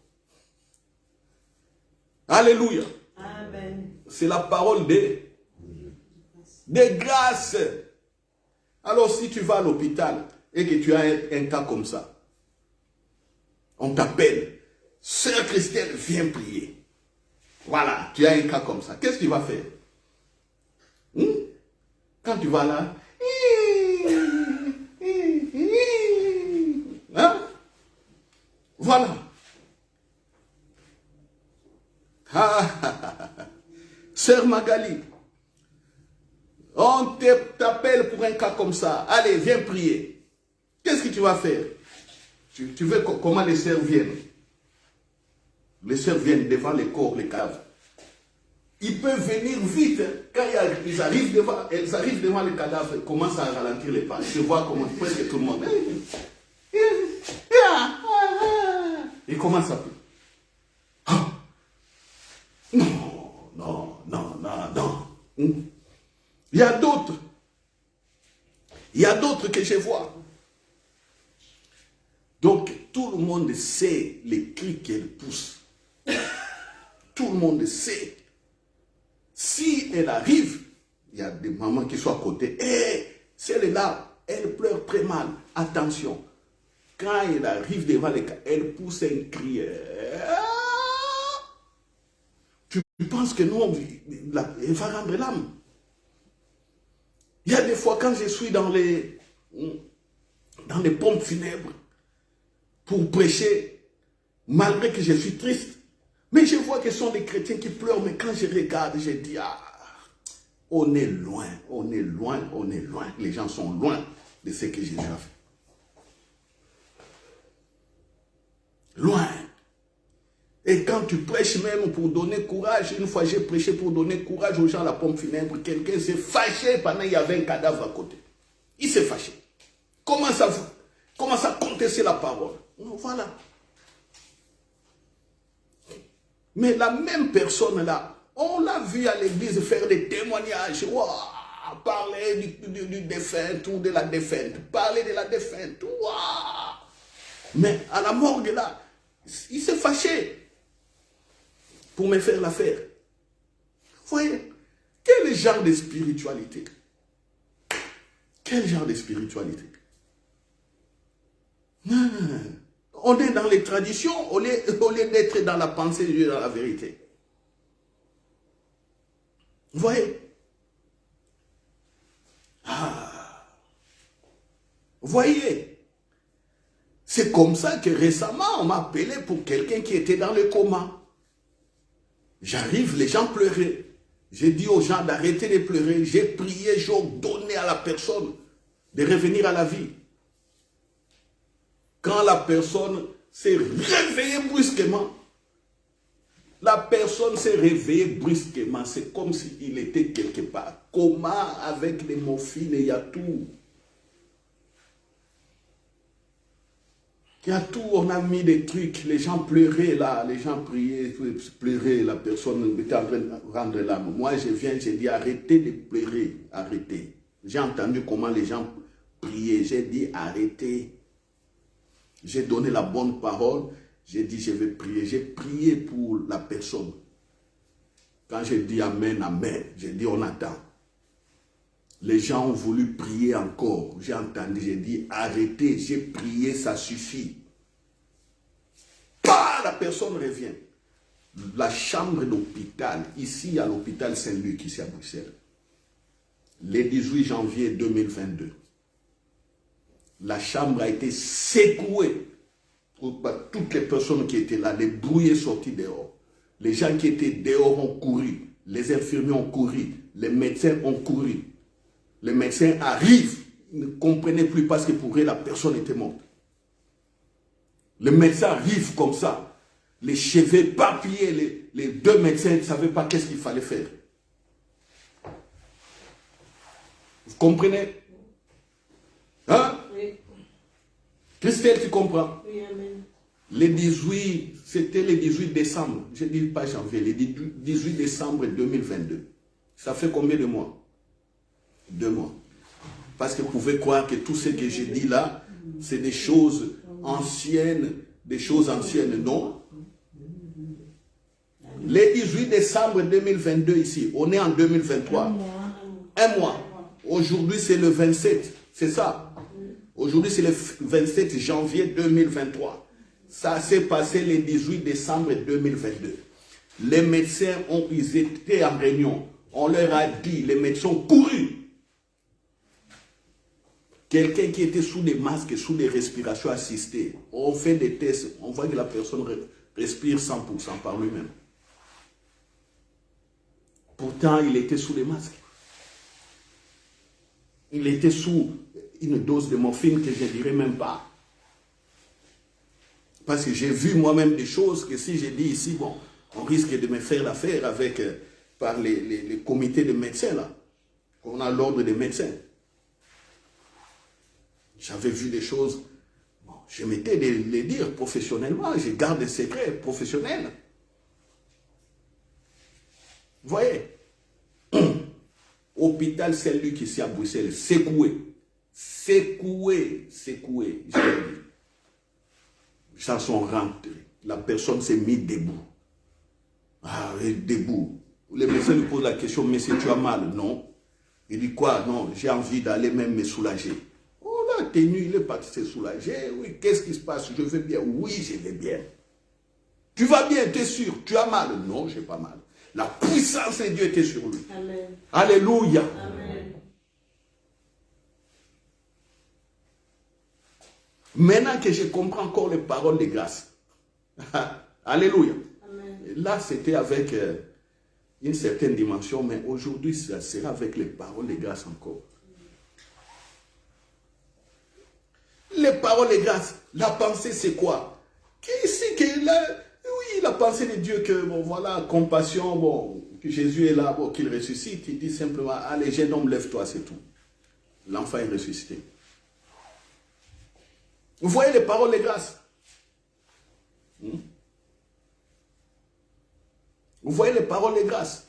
Alléluia. Amen. C'est la parole de grâce. Alors, si tu vas à l'hôpital et que tu as un cas comme ça, on t'appelle, Sœur Christelle, viens prier. Voilà, tu as un cas comme ça. Qu'est-ce que tu vas faire? Quand tu vas là, hein? Voilà. Sœur Magali, on t'appelle pour un cas comme ça. Allez, viens prier. Qu'est-ce que tu vas faire? Tu veux comment les sœurs viennent? Les sœurs viennent devant les corps, les cadavres. Ils peuvent venir vite. Quand elles arrivent devant les cadavres, ils commencent à ralentir les pas. Je vois comment presque tout le monde. Ils commencent à prier. Non. Il y a d'autres. Il y a d'autres que je vois. Donc, tout le monde sait les cris qu'elle pousse. Tout le monde sait. Si elle arrive, il y a des mamans qui sont à côté. Si elle est là, elle pleure très mal. Attention. Quand elle arrive devant les cas, elle pousse un cri. Tu penses que non, elle va rendre l'âme. Il y a des fois quand je suis dans les pompes funèbres pour prêcher, malgré que je suis triste, mais je vois que ce sont des chrétiens qui pleurent, mais quand je regarde, je dis, on est loin. Les gens sont loin de ce que Jésus a fait. Loin. Et quand tu prêches même pour donner courage, une fois j'ai prêché pour donner courage aux gens à la pompe funèbre, quelqu'un s'est fâché pendant qu'il y avait un cadavre à côté. Il s'est fâché. Commence à contester la parole. Voilà. Mais la même personne là, on l'a vu à l'église faire des témoignages. Wow, parler du défunt ou de la défunte. Parler de la défunte. Wow. Mais à la morgue là, il s'est fâché pour me faire l'affaire. Vous voyez, quel genre de spiritualité? Quel genre de spiritualité? On est dans les traditions au lieu d'être dans la pensée de Dieu, dans la vérité. Vous voyez? Vous voyez? C'est comme ça que récemment, on m'a appelé pour quelqu'un qui était dans le coma. J'arrive, les gens pleuraient. J'ai dit aux gens d'arrêter de pleurer. J'ai prié, j'ai ordonné à la personne de revenir à la vie. Quand la personne s'est réveillée brusquement, la personne s'est réveillée brusquement. C'est comme s'il était quelque part. Coma avec les morphines, il y a tout. Il y a tout, on a mis des trucs, les gens pleuraient là, les gens priaient, pleuraient, la personne était en train de rendre l'âme. Moi je viens, j'ai dit arrêtez de pleurer, arrêtez. J'ai entendu comment les gens priaient, j'ai dit arrêtez. J'ai donné la bonne parole, j'ai dit je vais prier. J'ai prié pour la personne. Quand j'ai dit amen, amen, j'ai dit on attend. Les gens ont voulu prier encore. J'ai entendu, j'ai dit arrêtez, j'ai prié, ça suffit. Pas, la personne revient. La chambre d'hôpital, ici à l'hôpital Saint-Luc, ici à Bruxelles, le 18 janvier 2022, la chambre a été secouée par toutes les personnes qui étaient là. Les brouillés sortis dehors. Les gens qui étaient dehors ont couru. Les infirmiers ont couru. Les médecins ont couru. Les médecins arrivent. Ils ne comprenaient plus parce que pour eux, la personne était morte. Les médecins arrivent comme ça. Les cheveux papillés. Les deux médecins ne savaient pas qu'est-ce qu'il fallait faire. Vous comprenez? Hein? Oui. Christelle, tu comprends? Oui, amen. Les 18, c'était le 18 décembre. Je ne dis pas janvier, le 18 décembre 2022. Ça fait combien de mois? 2 mois. Parce que vous pouvez croire que tout ce que j'ai dit là, c'est des choses anciennes, non. Le 18 décembre 2022 ici, on est en 2023. Un mois. Aujourd'hui, c'est le 27. C'est ça. Aujourd'hui, c'est le 27 janvier 2023. Ça s'est passé le 18 décembre 2022. Les médecins, ils étaient en réunion. On leur a dit, les médecins ont couru. Quelqu'un qui était sous des masques, sous des respirations assistées, on fait des tests, on voit que la personne respire 100% par lui-même. Pourtant, il était sous les masques. Il était sous une dose de morphine que je ne dirais même pas. Parce que j'ai vu moi-même des choses que si j'ai dit ici, bon, on risque de me faire l'affaire avec, par les comités de médecins, là. On a l'ordre des médecins. J'avais vu des choses, bon, je m'étais de les dire professionnellement, je garde des secrets professionnels. Vous voyez? Hôpital Saint-Luc ici à Bruxelles, secoué. Ça sont rentrés. La personne s'est mise debout. Ah, debout. Les médecins lui posent la question, mais si tu as mal, non. Il dit quoi? Non, j'ai envie d'aller même me soulager. Oh là, t'es nu, il est parti se soulager. Oui, qu'est-ce qui se passe? Je vais bien. Oui, je vais bien. Tu vas bien, t'es sûr? Tu as mal? Non, j'ai pas mal. La puissance de Dieu était sur lui. Amen. Alléluia. Amen. Maintenant que je comprends encore les paroles de grâce. Alléluia. Amen. Là, c'était avec une certaine dimension, mais aujourd'hui, ça sera avec les paroles de grâce encore. Les paroles de grâce, la pensée, c'est quoi? Oui, la pensée de Dieu que, bon, voilà, compassion, bon, que Jésus est là, bon, qu'il ressuscite, il dit simplement, allez, jeune homme, lève-toi, c'est tout. L'enfant est ressuscité. Vous voyez les paroles de grâce? Vous voyez les paroles de grâce?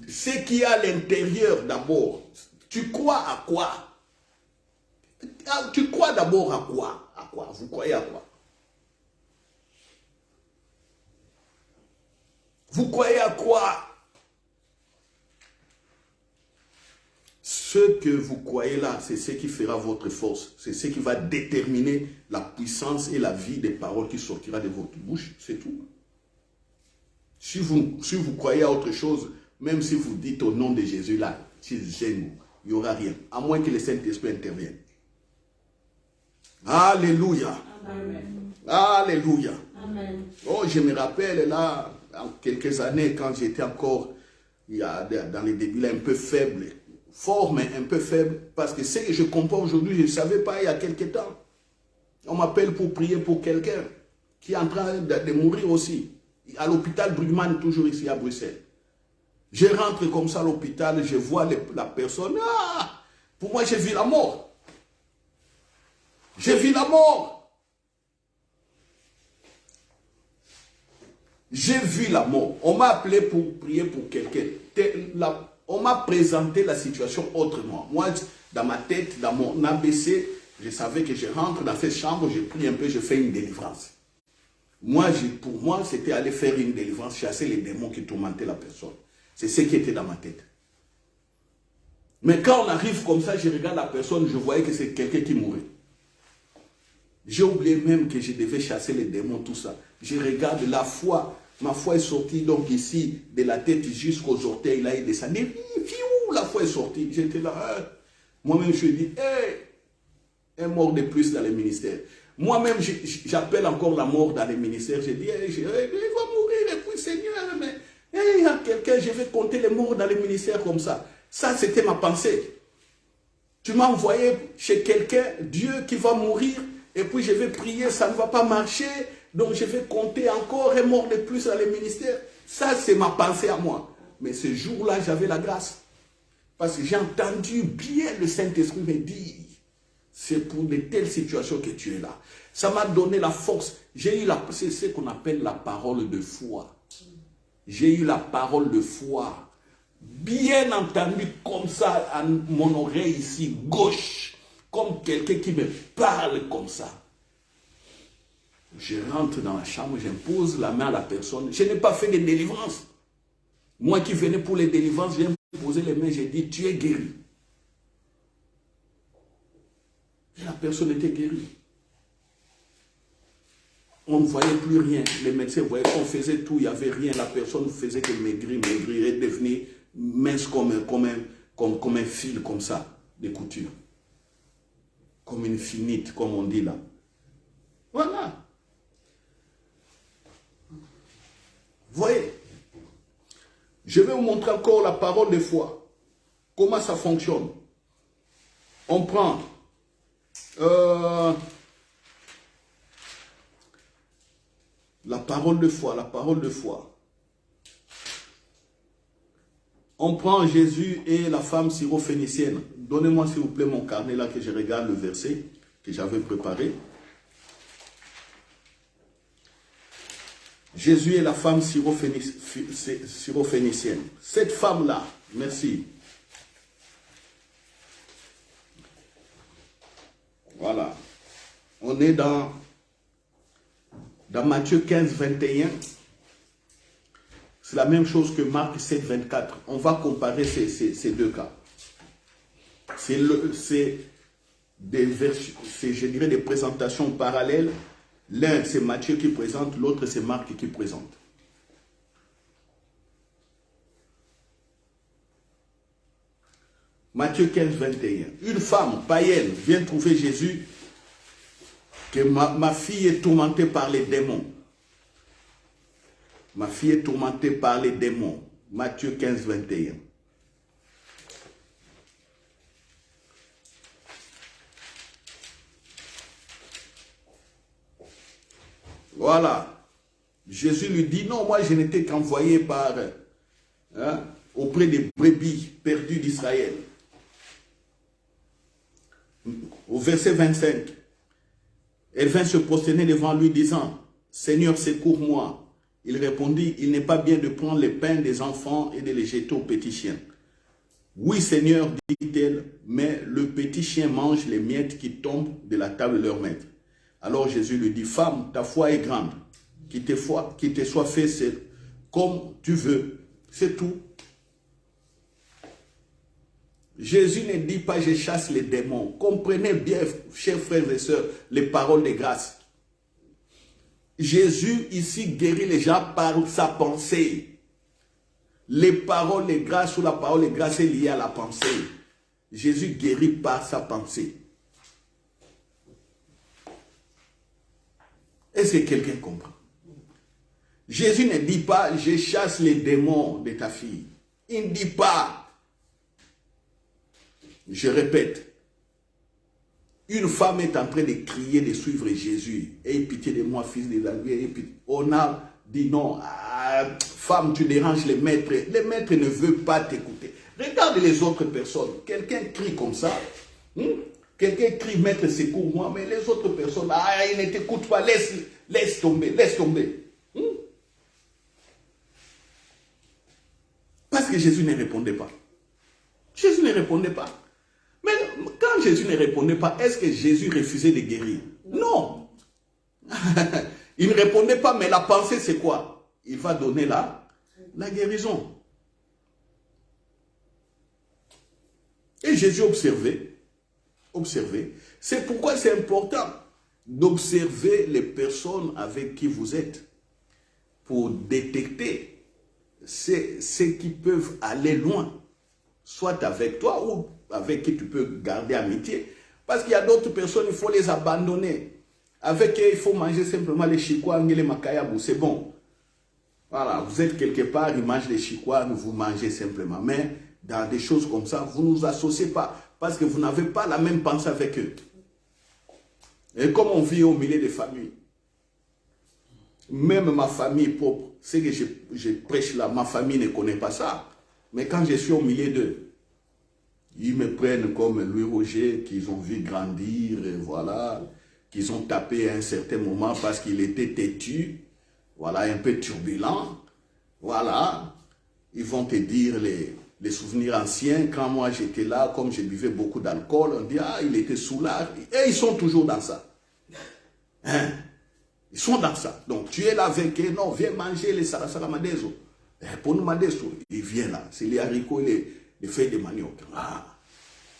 Ce qui est à l'intérieur d'abord, tu crois à quoi? Tu crois d'abord à quoi? À quoi? Vous croyez à quoi? Vous croyez à quoi? Ce que vous croyez là, c'est ce qui fera votre force. C'est ce qui va déterminer la puissance et la vie des paroles qui sortira de votre bouche. C'est tout. Si vous croyez à autre chose, même si vous dites au nom de Jésus là, il n'y aura rien. À moins que le Saint-Esprit intervienne. Alléluia. Amen. Alléluia. Amen. Oh, je me rappelle là, en quelques années, quand j'étais encore, dans les débuts, là, un peu faible, fort, mais un peu faible, parce que ce que je comprends aujourd'hui, je ne savais pas il y a quelques temps. On m'appelle pour prier pour quelqu'un qui est en train de mourir aussi, à l'hôpital Brugman, toujours ici à Bruxelles. Je rentre comme ça à l'hôpital, je vois la personne, pour moi j'ai vu la mort. J'ai vu la mort. J'ai vu la mort. On m'a appelé pour prier pour quelqu'un. On m'a présenté la situation autrement. Moi, dans ma tête, dans mon ABC, je savais que je rentre dans cette chambre, je prie un peu, je fais une délivrance. Pour moi, c'était aller faire une délivrance, chasser les démons qui tourmentaient la personne. C'est ce qui était dans ma tête. Mais quand on arrive comme ça, je regarde la personne, je voyais que c'est quelqu'un qui mourait. J'ai oublié même que je devais chasser les démons, tout ça. Je regarde la foi. Ma foi est sortie donc ici, de la tête jusqu'aux orteils, là, il descendait. Fiou, la foi est sortie. J'étais là. Moi-même, je me dis, un mort de plus dans les ministères. Moi-même, j'appelle encore la mort dans les ministères. Je dis, il va mourir, et puis Seigneur, mais il y a quelqu'un, je vais compter les morts dans les ministères comme ça. Ça, c'était ma pensée. Tu m'as envoyé chez quelqu'un, Dieu qui va mourir, et puis je vais prier, ça ne va pas marcher, donc je vais compter encore un mort de plus dans les ministères. Ça, c'est ma pensée à moi. Mais ce jour-là, j'avais la grâce. Parce que j'ai entendu bien le Saint-Esprit me dire, c'est pour de telles situations que tu es là. Ça m'a donné la force. J'ai eu c'est ce qu'on appelle la parole de foi. J'ai eu la parole de foi. Bien entendu comme ça à mon oreille ici, gauche. Comme quelqu'un qui me parle comme ça. Je rentre dans la chambre, j'impose la main à la personne. Je n'ai pas fait de délivrance. Moi qui venais pour les délivrances, j'ai posé les mains, j'ai dit, tu es guéri. Et la personne était guérie. On ne voyait plus rien. Les médecins voyaient qu'on faisait tout, il n'y avait rien. La personne ne faisait que maigrir et devenir mince comme un fil comme ça, de couture. Comme une finite, comme on dit là. Voilà. Voyez. Je vais vous montrer encore la parole de foi. Comment ça fonctionne. On prend la parole de foi, la parole de foi. On prend Jésus et la femme syrophénicienne. Donnez-moi s'il vous plaît mon carnet là que je regarde le verset que j'avais préparé. Jésus et la femme syrophénicienne. Cette femme-là, merci. Voilà. On est dans Matthieu 15, 21. C'est la même chose que Marc 7, 24. On va comparer ces deux cas. C'est je dirais, des présentations parallèles. L'un, c'est Matthieu qui présente, l'autre, c'est Marc qui présente. Matthieu 15, 21. Une femme païenne vient trouver Jésus que ma fille est tourmentée par les démons. Ma fille est tourmentée par les démons. Matthieu 15, 21. Voilà. Jésus lui dit, non, moi je n'étais qu'envoyé auprès des brebis perdues d'Israël. Au verset 25, elle vint se prosterner devant lui disant, Seigneur, secours-moi. Il répondit, il n'est pas bien de prendre les pains des enfants et de les jeter aux petits chiens. Oui, Seigneur, dit-elle, mais le petit chien mange les miettes qui tombent de la table de leur maître. Alors Jésus lui dit, femme, ta foi est grande, qu'il te soit fait comme tu veux. C'est tout. Jésus ne dit pas, je chasse les démons. Comprenez bien, chers frères et sœurs, les paroles de grâce. Jésus ici guérit les gens par sa pensée. Les paroles de grâce ou la parole de grâce est liée à la pensée. Jésus guérit par sa pensée. Est-ce que quelqu'un comprend? Jésus ne dit pas, je chasse les démons de ta fille. Il ne dit pas. Je répète. Une femme est en train de crier de suivre Jésus. Aie pitié de moi, fils de David. On a dit non. Ah, femme, tu déranges les maîtres. Les maîtres ne veulent pas t'écouter. Regarde les autres personnes. Quelqu'un crie comme ça. Quelqu'un crie, maître, secours-moi. Mais les autres personnes, ils ne t'écoutent pas. Laisse tomber, laisse tomber. Parce que Jésus ne répondait pas. Jésus ne répondait pas. Mais quand Jésus ne répondait pas, est-ce que Jésus refusait de guérir? Non. Il ne répondait pas, mais la pensée, c'est quoi? Il va donner la guérison. Et Jésus observait. C'est pourquoi c'est important d'observer les personnes avec qui vous êtes pour détecter ceux qui peuvent aller loin, soit avec toi ou avec qui tu peux garder amitié. Parce qu'il y a d'autres personnes, il faut les abandonner. Avec eux, il faut manger simplement les chikwa, les makayabou, c'est bon. Voilà, vous êtes quelque part, ils mangent les chikwa, vous mangez simplement. Mais dans des choses comme ça, vous ne vous associez pas. Parce que vous n'avez pas la même pensée avec eux. Et comme on vit au milieu des familles, même ma famille propre, c'est que je prêche là, ma famille ne connaît pas ça. Mais quand je suis au milieu d'eux, ils me prennent comme Louis Roger, qu'ils ont vu grandir, et voilà, qu'ils ont tapé à un certain moment parce qu'il était têtu, voilà, un peu turbulent, voilà. Ils vont te dire les souvenirs anciens. Quand moi j'étais là, comme je buvais beaucoup d'alcool, on dit, ah, il était soulard. Et ils sont toujours dans ça. Hein? Ils sont dans ça. Donc tu es là avec eux, non, viens manger les saramadeso. Pour nous madeso, ils viennent là. C'est les haricots et les feuilles de manioc. Ah,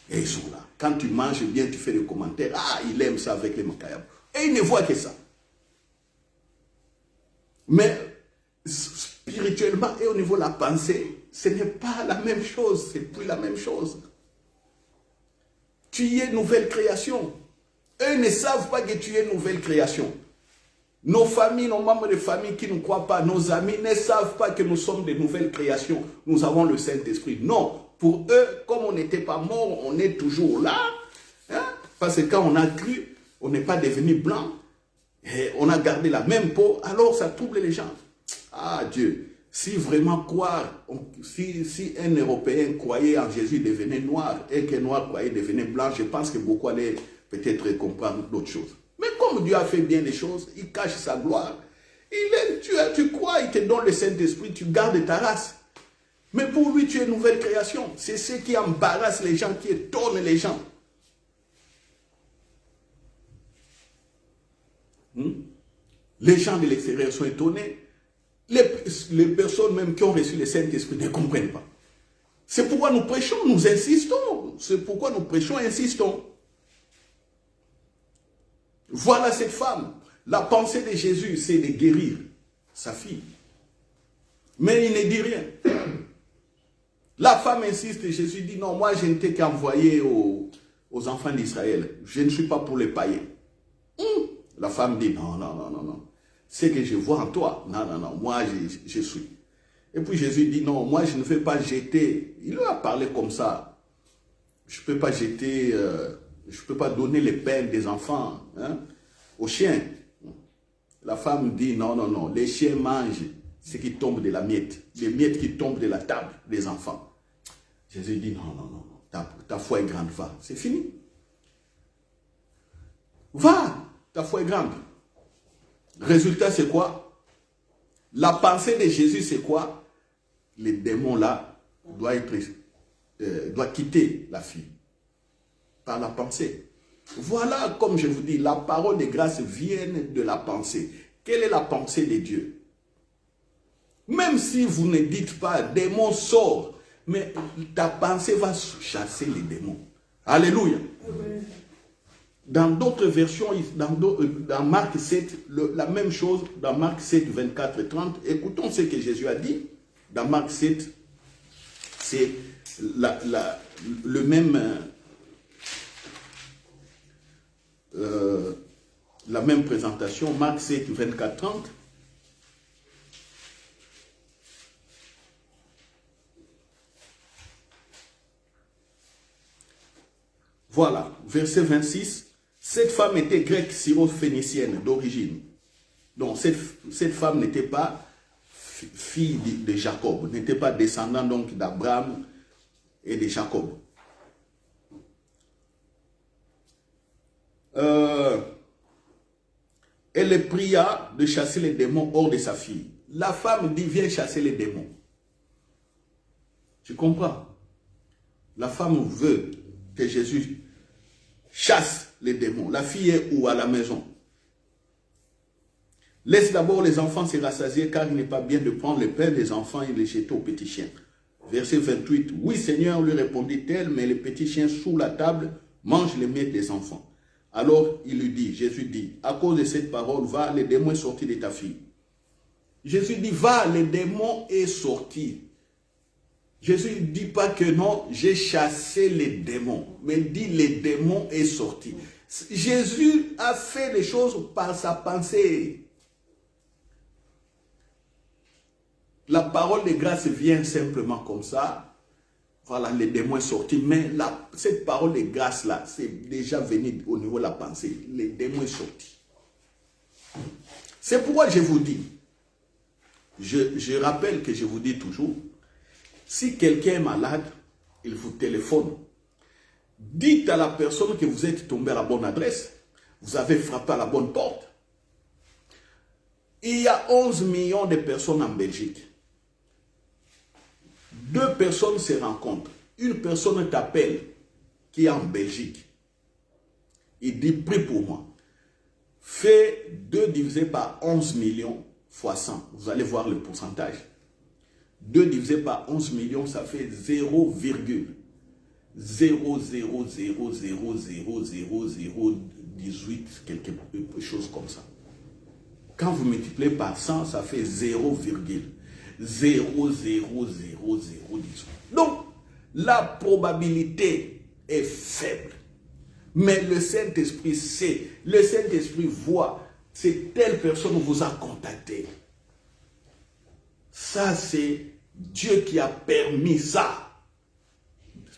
et ils sont là. Quand tu manges bien, tu fais des commentaires. Ah, il aime ça avec les makayab. Et ils ne voient que ça. Mais spirituellement et au niveau de la pensée, ce n'est pas la même chose. C'est plus la même chose. Tu y es nouvelle création. Eux ne savent pas que tu es nouvelle création. Nos familles, nos membres de famille qui ne croient pas, nos amis ne savent pas que nous sommes de nouvelles créations. Nous avons le Saint-Esprit. Non. Pour eux, comme on n'était pas mort, on est toujours là. Hein? Parce que quand on a cru, on n'est pas devenu blanc. Et on a gardé la même peau. Alors ça trouble les gens. Ah Dieu, si vraiment croire, si un Européen croyait en Jésus, devenait noir, et qu'un noir croyait devenait blanc, je pense que beaucoup allaient peut-être comprendre d'autres choses. Mais comme Dieu a fait bien les choses, il cache sa gloire. Tu crois, il te donne le Saint-Esprit, tu gardes ta race. Mais pour lui, tu es une nouvelle création. C'est ce qui embarrasse les gens, qui étonne les gens. Les gens de l'extérieur sont étonnés. Les personnes même qui ont reçu le Saint-Esprit ne comprennent pas. C'est pourquoi nous prêchons, nous insistons. C'est pourquoi nous prêchons et insistons. Voilà cette femme. La pensée de Jésus, c'est de guérir sa fille. Mais il ne dit rien. La femme insiste et Jésus dit, non, moi je n'étais qu'envoyé aux enfants d'Israël. Je ne suis pas pour les païens. La femme dit, non, non, non, non, non. C'est que je vois en toi. Non, non, non, moi je suis. Et puis Jésus dit, non, moi je ne vais pas jeter. Il lui a parlé comme ça. Je ne peux pas jeter, je ne peux pas donner les peines des enfants aux chiens. La femme dit, non, non, non, les chiens mangent ce qui tombe de la miette. Les miettes qui tombent de la table des enfants. Jésus dit, non, non, non, ta foi est grande, va. C'est fini. Va, ta foi est grande. Résultat, c'est quoi? La pensée de Jésus, c'est quoi? Les démons là doivent quitter la fille. Par la pensée. Voilà, comme je vous dis, la parole de grâce vient de la pensée. Quelle est la pensée de Dieu? Même si vous ne dites pas, démon sort, mais ta pensée va chasser les démons. Alléluia. Dans d'autres versions, dans Marc 7, la même chose, dans Marc 7, 24 et 30, écoutons ce que Jésus a dit. Dans Marc 7, c'est le même... la même présentation, Marc 7, 24, 30. Voilà, verset 26. Cette femme était grecque syro-phénicienne d'origine. Donc cette femme n'était pas fille de Jacob, n'était pas descendant donc d'Abraham et de Jacob. Elle le pria de chasser les démons hors de sa fille. La femme dit, viens chasser les démons. Tu comprends? La femme veut que Jésus chasse les démons. La fille est où? À la maison. Laisse d'abord les enfants se rassasier, car il n'est pas bien de prendre le pain des enfants et les jeter aux petits chiens. Verset 28. Oui, Seigneur, lui répondit-elle, mais les petits chiens sous la table mangent les miettes des enfants. Alors il lui dit, Jésus dit, à cause de cette parole, va, le démon est sorti de ta fille. Jésus dit, va, le démon est sorti. Jésus ne dit pas que non, j'ai chassé les démons, mais dit, le démon est sorti. Jésus a fait les choses par sa pensée. La parole de grâce vient simplement comme ça. Voilà, le démon est sorti. Mais cette parole de grâce-là, c'est déjà venu au niveau de la pensée. Le démon est sorti. C'est pourquoi je vous dis, je rappelle que je vous dis toujours, si quelqu'un est malade, il vous téléphone. Dites à la personne que vous êtes tombé à la bonne adresse. Vous avez frappé à la bonne porte. Il y a 11 millions de personnes en Belgique. 2 personnes se rencontrent. Une personne t'appelle qui est en Belgique. Il dit, prie pour moi. Fais 2 divisé par 11 millions fois 100. Vous allez voir le pourcentage. 2 divisé par 11 millions, ça fait 0,000000018, quelque chose comme ça. Quand vous multipliez par 100, ça fait 0,0000018. Donc, la probabilité est faible. Mais le Saint-Esprit sait, le Saint-Esprit voit, c'est telle personne vous a contacté. Ça, c'est Dieu qui a permis ça.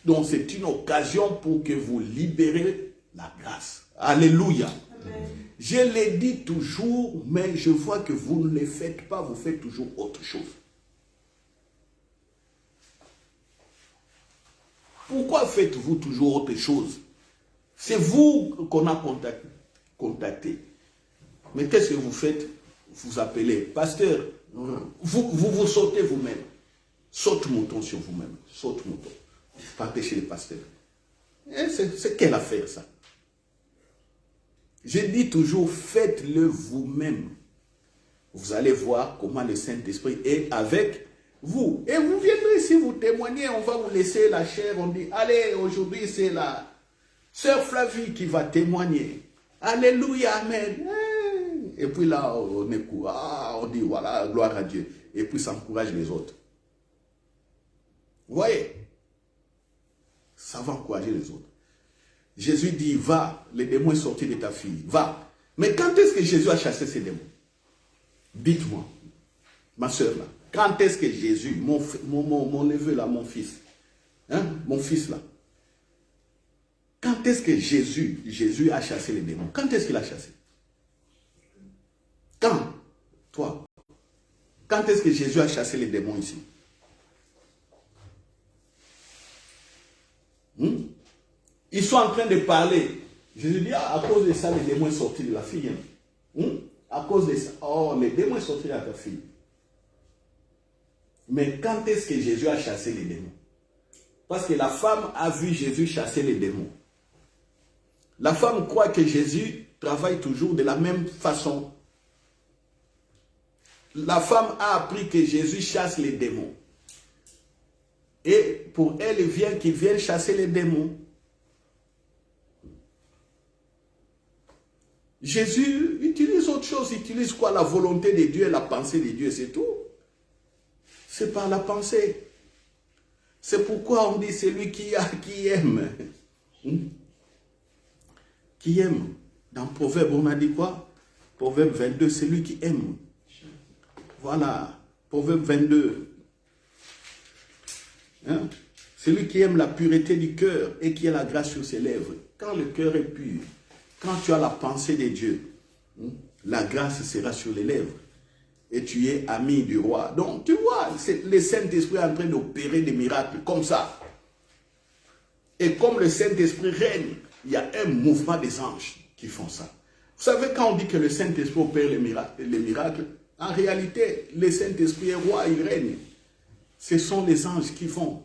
Donc, c'est une occasion pour que vous libérez la grâce. Alléluia. Amen. Je l'ai dit toujours, mais je vois que vous ne le faites pas, vous faites toujours autre chose. Pourquoi faites-vous toujours autre chose? C'est vous qu'on a contacté. Mais qu'est-ce que vous faites? Vous appelez, pasteur, vous sautez vous-même. Saute mouton sur vous-même. Saute mouton. Partez chez les pasteurs. C'est quelle affaire ça? Je dis toujours, faites-le vous-même. Vous allez voir comment le Saint-Esprit est avec vous. Et vous viendrez ici vous témoigner, on va vous laisser la chair. On dit, allez, aujourd'hui c'est la sœur Flavie qui va témoigner. Alléluia, amen. Et puis là, on écoute, on dit, voilà, gloire à Dieu. Et puis ça encourage les autres. Vous voyez? Ça va encourager les autres. Jésus dit, va, le démon est sorti de ta fille, va. Mais quand est-ce que Jésus a chassé ces démons? Dites-moi, ma soeur là, quand est-ce que Jésus, mon neveu là, mon fils là, quand est-ce que Jésus a chassé les démons? Quand est-ce qu'il a chassé? Quand? Toi. Quand est-ce que Jésus a chassé les démons ici? Ils sont en train de parler. Jésus dit, à cause de ça, les démons sont sortis de la fille. À cause de ça, les démons sont sortis de ta fille. Mais quand est-ce que Jésus a chassé les démons? Parce que la femme a vu Jésus chasser les démons. La femme croit que Jésus travaille toujours de la même façon. La femme a appris que Jésus chasse les démons. Et pour elle, il vient qu'il vienne chasser les démons. Jésus utilise autre chose. Il utilise quoi? La volonté de Dieu et la pensée de Dieu, c'est tout. C'est par la pensée. C'est pourquoi on dit celui qui aime. Qui aime. Dans Proverbe, on a dit quoi? Proverbe 22, c'est lui qui aime. Voilà. Proverbe 22. Celui qui aime la pureté du cœur et qui a la grâce sur ses lèvres. Quand le cœur est pur, quand tu as la pensée de Dieu, la grâce sera sur les lèvres. Et tu es ami du roi. Donc, tu vois, le Saint-Esprit est en train d'opérer des miracles comme ça. Et comme le Saint-Esprit règne, il y a un mouvement des anges qui font ça. Vous savez, quand on dit que le Saint-Esprit opère les miracles, en réalité, le Saint-Esprit est roi, il règne. Ce sont les anges qui font.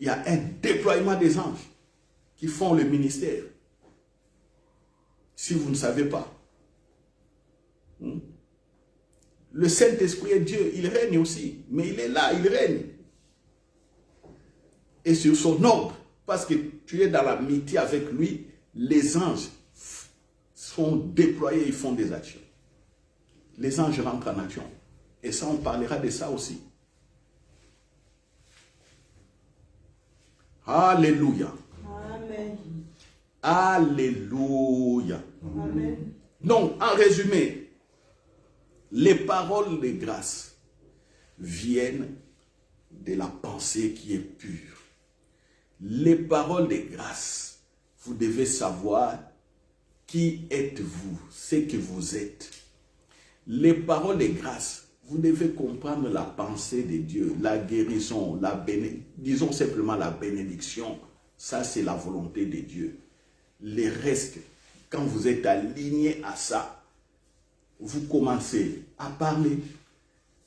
Il y a un déploiement des anges qui font le ministère. Si vous ne savez pas. Le Saint-Esprit est Dieu, il règne aussi. Mais il est là, il règne. Et sur son ordre, parce que tu es dans l'amitié avec lui, les anges sont déployés, ils font des actions. Les anges rentrent en action. Et ça, on parlera de ça aussi. Alléluia. Amen. Alléluia. Amen. Donc, en résumé, les paroles de grâce viennent de la pensée qui est pure. Les paroles de grâce, vous devez savoir qui êtes-vous, ce que vous êtes. Les paroles de grâce, vous devez comprendre la pensée de Dieu, la guérison, disons simplement la bénédiction. Ça, c'est la volonté de Dieu. Les restes, quand vous êtes aligné à ça, vous commencez à parler,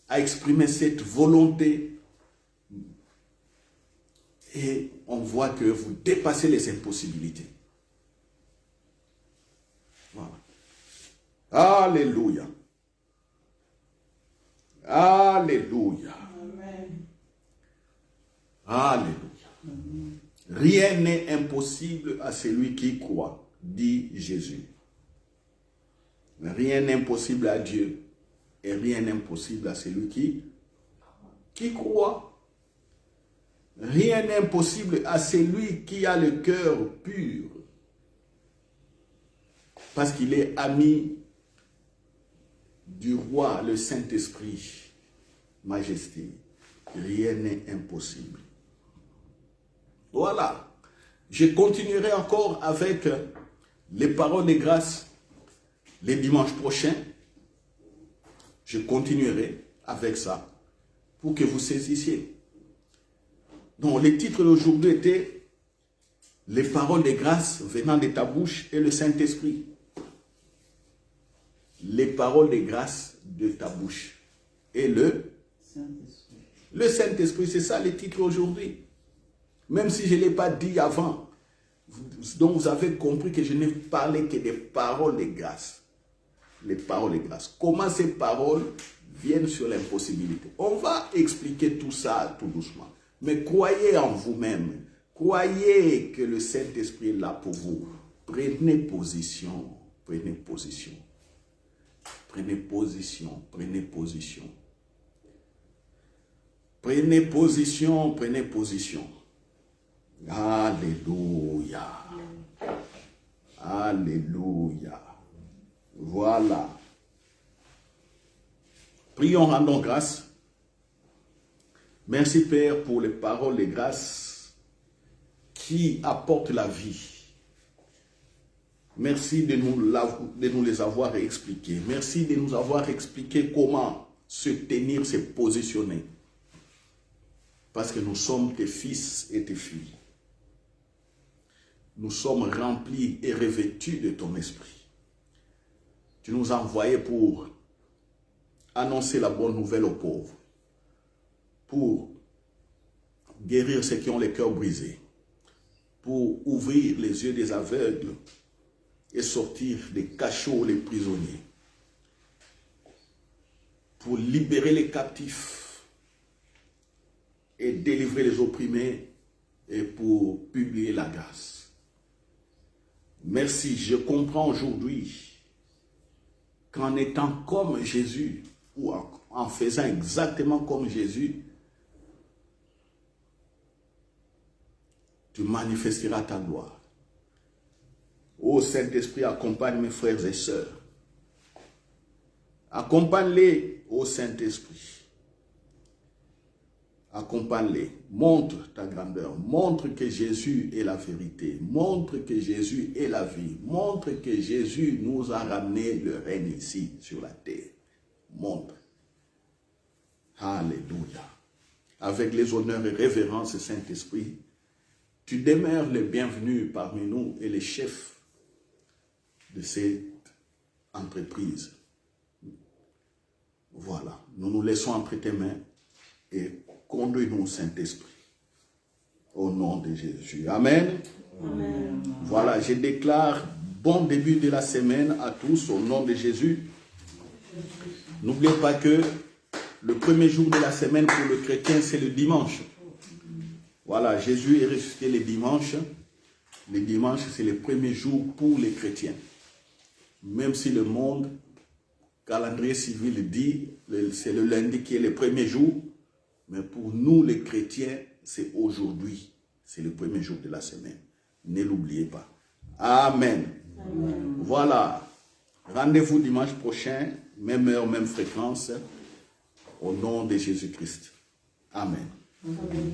à exprimer cette volonté. Et on voit que vous dépassez les impossibilités. Voilà. Alléluia. Alléluia. Amen. Alléluia. Rien n'est impossible à celui qui croit, dit Jésus. Rien n'est impossible à Dieu et rien n'est impossible à celui qui croit. Rien n'est impossible à celui qui a le cœur pur. Parce qu'il est ami du roi, le Saint-Esprit, Majesté. Rien n'est impossible. Voilà. Je continuerai encore avec les paroles de grâce les dimanches prochains. Je continuerai avec ça pour que vous saisissiez. Donc, le titre d'aujourd'hui était « Les paroles de grâce venant de ta bouche et le Saint-Esprit ». Les paroles de grâce de ta bouche et le Saint-Esprit. Le Saint-Esprit, c'est ça le titre aujourd'hui. Même si je ne l'ai pas dit avant. Donc, vous avez compris que je n'ai parlé que des paroles de grâce. Les paroles de grâce. Comment ces paroles viennent sur l'impossibilité. On va expliquer tout ça tout doucement. Mais croyez en vous-même. Croyez que le Saint-Esprit est là pour vous. Prenez position. Prenez position. Prenez position. Prenez position. Prenez position. Prenez position. Alléluia. Alléluia. Voilà. Prions, rendons grâce. Merci Père pour les paroles de grâce qui apportent la vie. Merci de nous les avoir expliquées. Merci de nous avoir expliqué comment se tenir, se positionner. Parce que nous sommes tes fils et tes filles. Nous sommes remplis et revêtus de ton esprit. Tu nous as envoyés pour annoncer la bonne nouvelle aux pauvres, pour guérir ceux qui ont les cœurs brisés, pour ouvrir les yeux des aveugles et sortir des cachots les prisonniers, pour libérer les captifs et délivrer les opprimés et pour publier la grâce. Merci, je comprends aujourd'hui qu'en étant comme Jésus, ou en faisant exactement comme Jésus, tu manifesteras ta gloire. Ô Saint-Esprit, accompagne mes frères et sœurs. Accompagne-les, ô Saint-Esprit. Accompagne-les. Montre ta grandeur. Montre que Jésus est la vérité. Montre que Jésus est la vie. Montre que Jésus nous a ramené le règne ici, sur la terre. Montre. Alléluia. Avec les honneurs et révérences, Saint-Esprit, tu demeures le bienvenu parmi nous et les chefs de cette entreprise. Voilà. Nous nous laissons entre tes mains et conduis-nous, Saint-Esprit. Au nom de Jésus. Amen. Amen. Voilà, je déclare bon début de la semaine à tous au nom de Jésus. N'oubliez pas que le premier jour de la semaine pour le chrétien, c'est le dimanche. Voilà, Jésus est ressuscité le dimanche. Le dimanche, c'est le premier jour pour les chrétiens. Même si le monde, calendrier civil dit, c'est le lundi qui est le premier jour. Mais pour nous, les chrétiens, c'est aujourd'hui. C'est le premier jour de la semaine. Ne l'oubliez pas. Amen. Amen. Voilà. Rendez-vous dimanche prochain, même heure, même fréquence, au nom de Jésus-Christ. Amen. Amen.